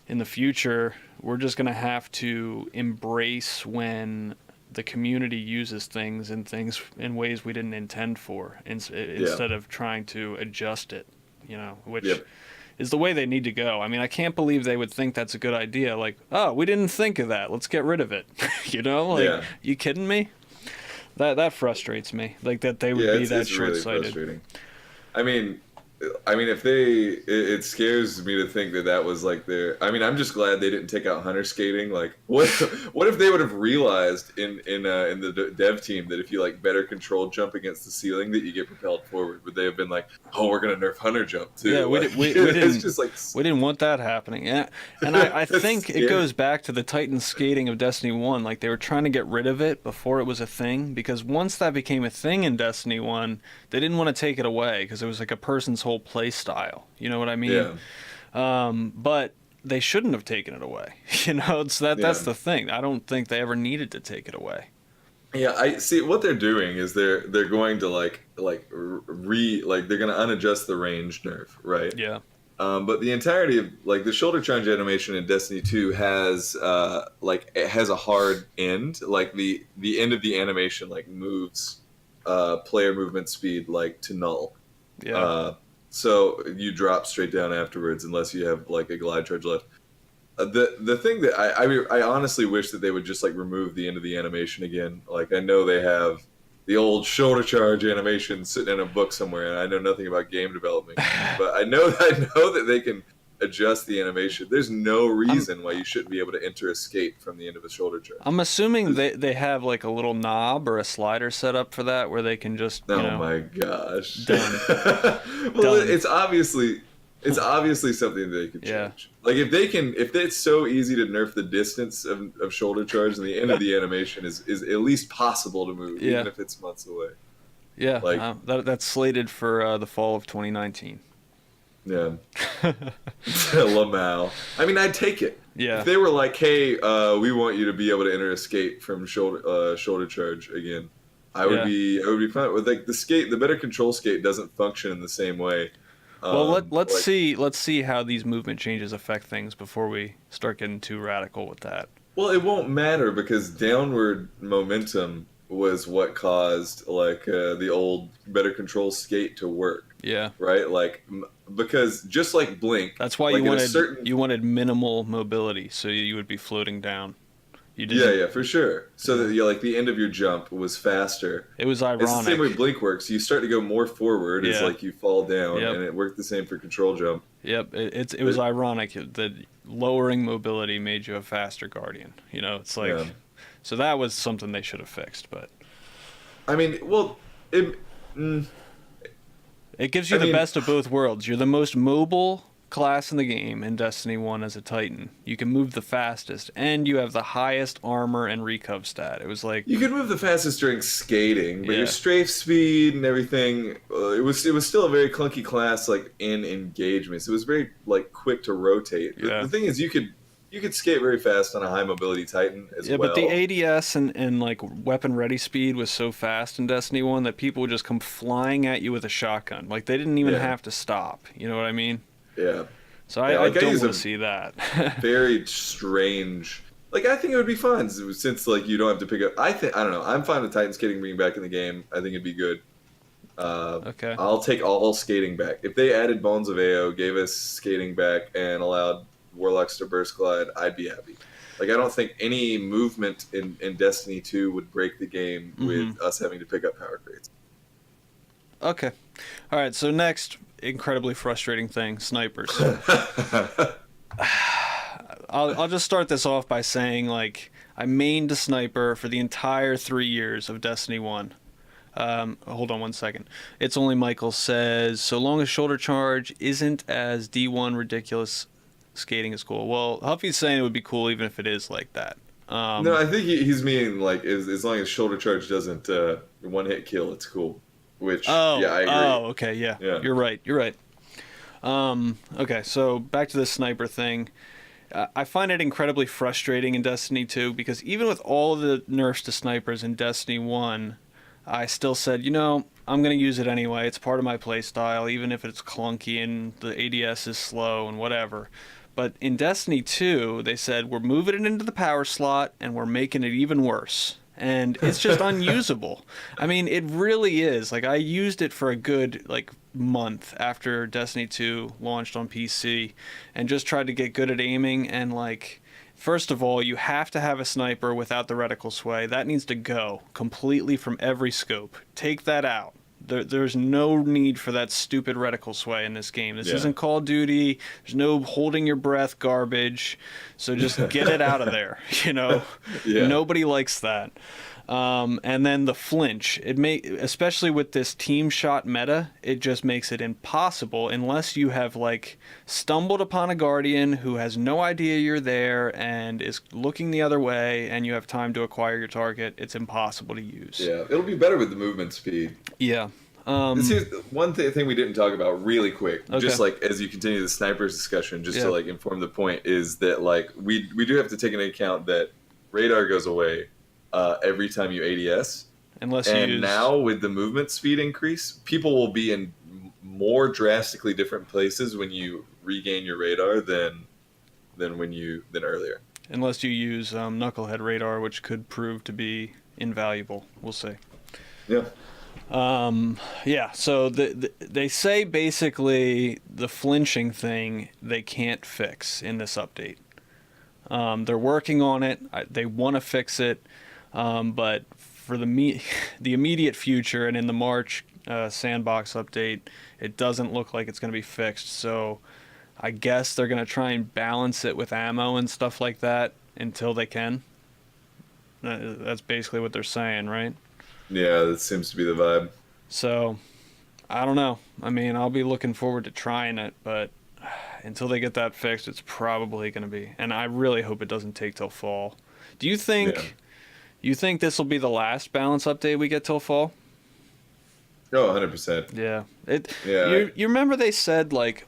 in the future, we're just going to have to embrace when the community uses things in ways we didn't intend for instead of trying to adjust it, which is the way they need to go. I mean, I can't believe they would think that's a good idea. Like, oh, we didn't think of that. Let's get rid of it. You kidding me? That frustrates me. Like that they would be that short-sighted. Really frustrating. I mean, I mean, it scares me to think that that was like their. I mean, I'm just glad they didn't take out hunter skating. Like, what if they would have realized in the dev team that if you like better control jump against the ceiling that you get propelled forward? Would they have been like, oh, we're gonna nerf hunter jump too? Yeah, like, we it's didn't just like we didn't want that happening. Yeah, and I think scary. it goes back to the Titan skating of Destiny 1. Like they were trying to get rid of it before it was a thing, because once that became a thing in Destiny 1, they didn't want to take it away because it was like a person's whole play style. You know what I mean? Yeah, But they shouldn't have taken it away. You know, so that's yeah. the thing. I don't think they ever needed to take it away. Yeah, I see. What they're doing is they're going to like they're going to unadjust the range nerf, right? Yeah. But the entirety of like the shoulder charge animation in Destiny 2 has like it has a hard end. Like the end of the animation like moves player movement speed like to null. Yeah. So you drop straight down afterwards unless you have like a glide charge left. The thing that I honestly wish that they would just like remove the end of the animation again. Like I know they have the old shoulder charge animation sitting in a book somewhere, and I know nothing about game development, but I know that they can adjust the animation. There's no reason why you shouldn't be able to enter escape from the end of a shoulder charge. I'm assuming they have like a little knob or a slider set up for that where they can just, you know, my gosh. done. Well, Done. it's obviously something that they could Yeah. change. Like if it's so easy to nerf the distance of shoulder charge, and the end of the animation is at least possible to move, Yeah. even if it's months away. Yeah, Like- that's slated for the fall of 2019. Yeah. Lamau. I mean, I'd take it. Yeah. If they were like, "Hey, we want you to be able to enter escape from shoulder charge again," I would be fine with like the better control skate doesn't function in the same way. Well, let's like- see how these movement changes affect things before we start getting too radical with that. Well, it won't matter because downward momentum was what caused like the old better control skate to work, Yeah. right? Like because just like Blink, That's why like you in a wanted certain- you wanted minimal mobility, so you would be floating down. You Yeah, for sure. So that like the end of your jump was faster. It was It's the ironic. same way Blink works. You start to go more forward as Yeah. like you fall down, Yep. and it worked the same for control jump. Yep, it was ironic that lowering mobility made you a faster guardian. You know, it's like, Yeah. so that was something they should have fixed, but I mean, well, it gives you I the mean- best of both worlds. You're the most mobile class in the game in Destiny 1 as a Titan. You can move the fastest, and you have the highest armor and recov stat. It was like, you could move the fastest during skating, but Yeah. your strafe speed and everything, it was still a very clunky class like in engagements. It was very like quick to rotate. Yeah. The thing is, you could skate very fast on a high mobility Titan as yeah, well. but the ADS and like weapon ready speed was so fast in Destiny 1 that people would just come flying at you with a shotgun. Like they didn't even Yeah. have to stop. You know what I mean? Yeah. So I, Yeah, I like, I don't use want to a- see that. Very strange. Like I think it would be fun since like you don't have to pick up. I don't know. I'm fine with Titan skating being back in the game. I think it'd be good. Okay. I'll take all skating back. If they added Bones of AO, gave us skating back, and allowed Warlocks to burst glide, I'd be happy. Like I don't think any movement in Destiny 2 would break the game with us having to pick up power crates. Okay. All right. So next, incredibly frustrating thing: snipers. I'll just start this off by saying like I mained a sniper for the entire 3 years of Destiny 1. Hold on one second. It's Only Michael says, so long as shoulder charge isn't as D1 ridiculous, skating is cool. Well, Huffy's saying it would be cool even if it is like that. No, I think he's meaning like as long as shoulder charge doesn't one hit kill, it's cool. Which yeah, I agree. Oh, okay, yeah. Yeah. You're right. Okay, so back to the sniper thing. I find it incredibly frustrating in Destiny 2 because even with all of the nerfs to snipers in Destiny 1, I still said, you know, I'm going to use it anyway. It's part of my playstyle, even if it's clunky and the ADS is slow and whatever. But in Destiny 2, they said, we're moving it into the power slot and we're making it even worse. And it's just unusable. I mean, it really is. Like, I used it for a good, like, month after Destiny 2 launched on PC and just tried to get good at aiming. And, like, first of all, you have to have a sniper without the reticle sway. That needs to go completely from every scope. Take that out. There's no need for that stupid reticle sway in this game. This Yeah. isn't Call of Duty. There's no holding your breath garbage. So just get it out of there. Yeah. Nobody likes that. And then the flinch, especially with this team shot meta, it just makes it impossible unless you have like stumbled upon a guardian who has no idea you're there and is looking the other way, and you have time to acquire your target. It's impossible to use. Yeah, it'll be better with the movement speed. Yeah. Here's one thing we didn't talk about really quick, Okay. just like as you continue the snipers discussion, just Yeah. to like inform the point, is that like we do have to take into account that radar goes away every time you ADS. Unless And you use... now with the movement speed increase, people will be in more drastically different places when you regain your radar than earlier. Unless you use knucklehead radar, which could prove to be invaluable. We'll see. Yeah. Yeah, so they say basically the flinching thing they can't fix in this update. They're working on it. They want to fix it, but for the immediate future and in the March sandbox update, it doesn't look like it's going to be fixed. So I guess they're going to try and balance it with ammo and stuff like that until they can. That's basically what they're saying, right? Yeah, that seems to be the vibe. So, I don't know. I mean, I'll be looking forward to trying it, but until they get that fixed, it's probably going to be. And I really hope it doesn't take till fall. Do you think... Yeah. You think this will be the last balance update we get till fall? Oh, 100%. Yeah. Yeah. You remember they said like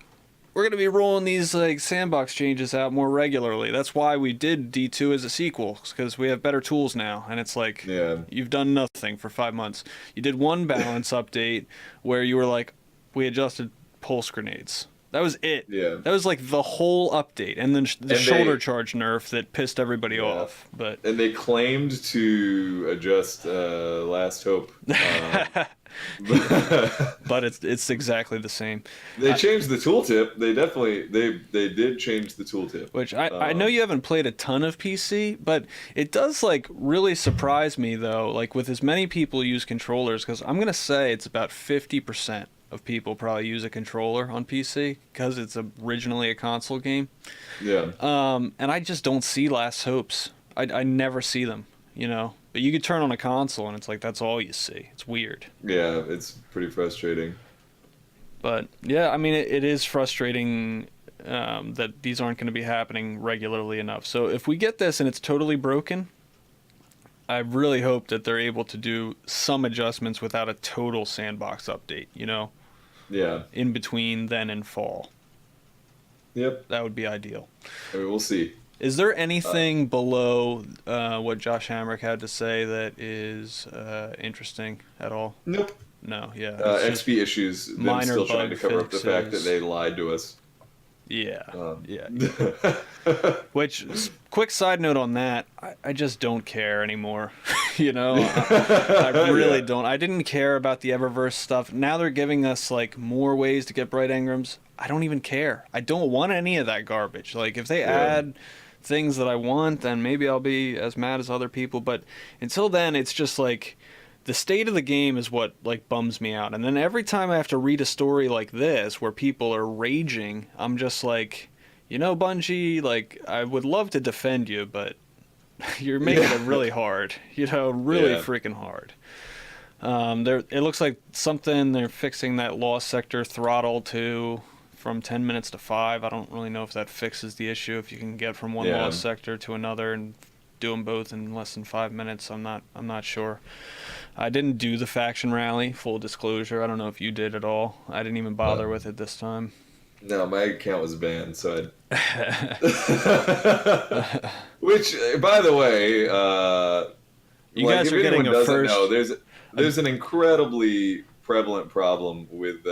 we're gonna be rolling these like sandbox changes out more regularly. That's why we did D2 as a sequel, because we have better tools now. And it's like, Yeah. you've done nothing for 5 months. You did one balance update where you were like, we adjusted pulse grenades. That was it. Yeah. That was like the whole update, and then the And shoulder charge nerf that pissed everybody Yeah. off. But And they claimed to adjust Last Hope. but it's exactly the same. They changed the tooltip. They did change the tooltip. Which I know you haven't played a ton of PC, but it does like really surprise me though, like with as many people use controllers, because I'm gonna say it's about 50% of people probably use a controller on PC because it's originally a console game. Yeah. And I just don't see Last Hopes. I never see them, But you could turn on a console and it's like that's all you see. It's weird. Yeah, it's pretty frustrating. But yeah, I mean, it is frustrating that these aren't going to be happening regularly enough. So if we get this and it's totally broken, I really hope that they're able to do some adjustments without a total sandbox update, Yeah. in between then and fall. Yep. That would be ideal. I mean, we'll see. Is there anything below what Josh Hamrick had to say that is interesting at all? Nope. No, yeah. it's just XP issues. Them minor still trying to bug cover up the fact that fixes. they lied to us. Yeah, yeah. Yeah. Which, quick side note on that, I just don't care anymore. I really Yeah. don't. I didn't care about the Eververse stuff. Now they're giving us like more ways to get bright engrams. I don't even care. I don't want any of that garbage. Like if they add things that I want, then maybe I'll be as mad as other people. But until then, it's just like the state of the game is what like bums me out. And then every time I have to read a story like this where people are raging, I'm just like, Bungie, like I would love to defend you, but you're making it really hard. Really freaking hard. It looks like they're fixing that lost sector throttle to from 10 minutes to 5. I don't really know if that fixes the issue, if you can get from one lost sector to another and do them both in less than 5 minutes. I'm not sure. I didn't do the faction rally, full disclosure. I don't know if you did at all. I didn't even bother with it this time. No, my account was banned, so Which, by the way, you guys if are getting anyone a doesn't first. know, there's an incredibly prevalent problem with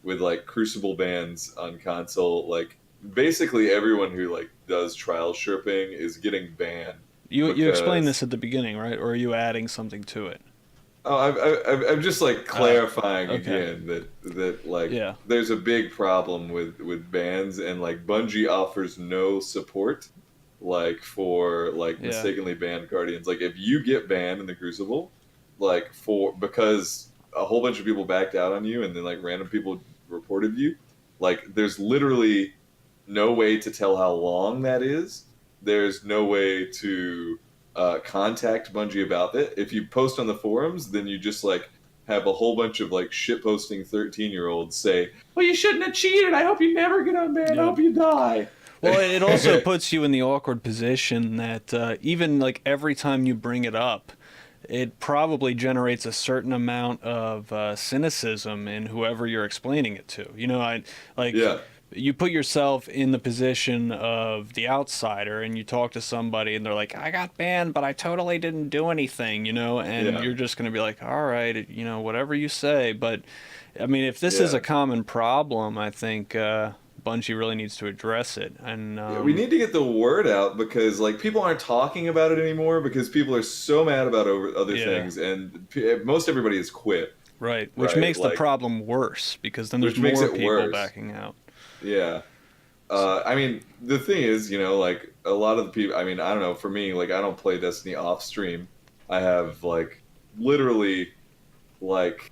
like Crucible bans on console. Like basically everyone who like does trial chirping is getting banned. You explained this at the beginning, right? Or are you adding something to it? Oh, I'm just like clarifying okay. again that like there's a big problem with bans, and like Bungie offers no support like for like mistakenly banned guardians. Like if you get banned in the Crucible, like because a whole bunch of people backed out on you, and then like random people reported you. Like, there's literally no way to tell how long that is. There's no way to contact Bungie about it. If you post on the forums, then you just like have a whole bunch of like shit posting 13-year-olds say, "Well, you shouldn't have cheated. I hope you never get unbanned. I hope you die." Well, it also puts you in the awkward position that even like every time you bring it up, it probably generates a certain amount of cynicism in whoever you're explaining it to. You know, Yeah. You put yourself in the position of the outsider, and you talk to somebody, and they're like, "I got banned, but I totally didn't do anything," you know, and you're just going to be like, "All right, you know, whatever you say." But I mean, if this is a common problem, I think Bungie really needs to address it. And we need to get the word out, because like people aren't talking about it anymore because people are so mad about other things, and most everybody has quit. Right, which makes the problem worse, because then there's more people backing out. Yeah. I mean, the thing is, you know, like a lot of the people, I mean, I don't know, for me, like I don't play Destiny off stream. I have like literally like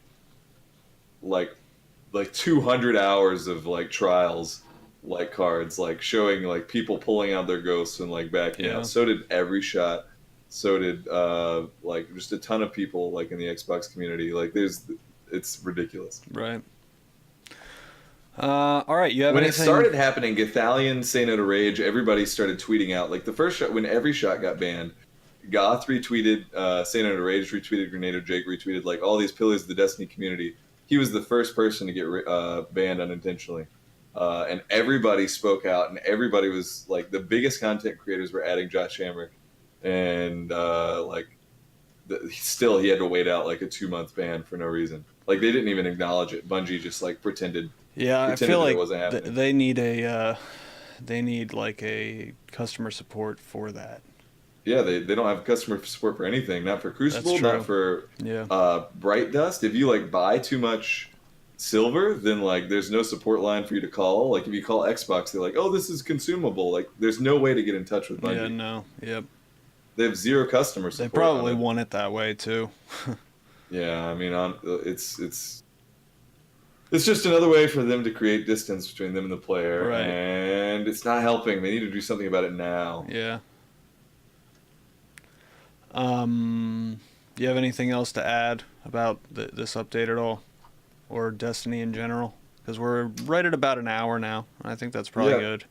200 hours of like trials, like cards, like showing like people pulling out their ghosts and like backing out. So did Every Shot. So did like just a ton of people like in the Xbox community. Like it's ridiculous. Right. All right, you have when anything? It started happening, Gathalion, Say No to Rage, everybody started tweeting out. Like the first shot, when Every Shot got banned, Goth retweeted, Say No to Rage retweeted, Grenadier Jake retweeted, like all these pillars of the Destiny community. He was the first person to get banned unintentionally. And everybody spoke out, and everybody was like, the biggest content creators were adding Josh Shamrock. And still he had to wait out like a 2-month ban for no reason. Like they didn't even acknowledge it. Bungie just like pretended. Yeah, I feel like they need like a customer support for that. Yeah, they don't have customer support for anything. Not for Crucible, not for Bright Dust. If you like buy too much silver, then like there's no support line for you to call. Like if you call Xbox, they're like, "Oh, this is consumable." Like there's no way to get in touch with Bungie. Yeah, no, yep. They have zero customer support. They probably want it that way too. Yeah, I mean, it's just another way for them to create distance between them and the player, right. And it's not helping. They need to do something about it now. Yeah. Do you have anything else to add about this update at all, or Destiny in general? Because we're right at about an hour now. I think that's probably good.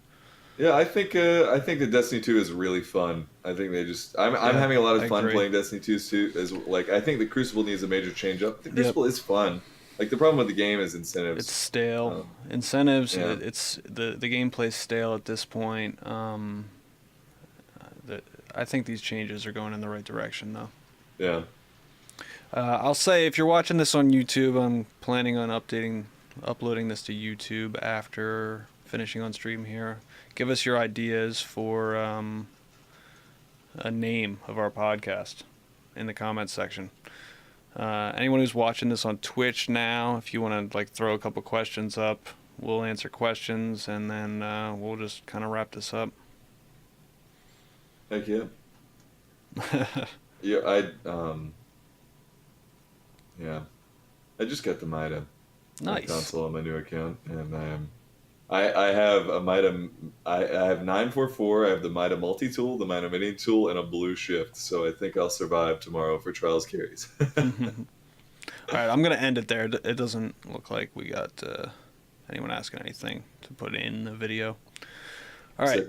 Yeah, I think that Destiny 2 is really fun. I think they just I'm having a lot of fun playing Destiny 2 too. As like I think the Crucible needs a major change up. The Crucible is fun. Like the problem with the game is incentives. It's stale. Incentives. Yeah. It's the gameplay's stale at this point. I think these changes are going in the right direction, though. Yeah. I'll say if you're watching this on YouTube, I'm planning on uploading this to YouTube after finishing on stream here. Give us your ideas for a name of our podcast in the comments section. Anyone who's watching this on Twitch now, if you want to like throw a couple questions up, we'll answer questions, and then we'll just kind of wrap this up. Heck yeah. I just got the Mida console on my new account, and I have a Mida. I have 944. I have the Mida multi-tool, the Mida mini tool, and a blue shift. So I think I'll survive tomorrow for trials carries. All right, I'm gonna end it there. It doesn't look like we got anyone asking anything to put in the video. All right.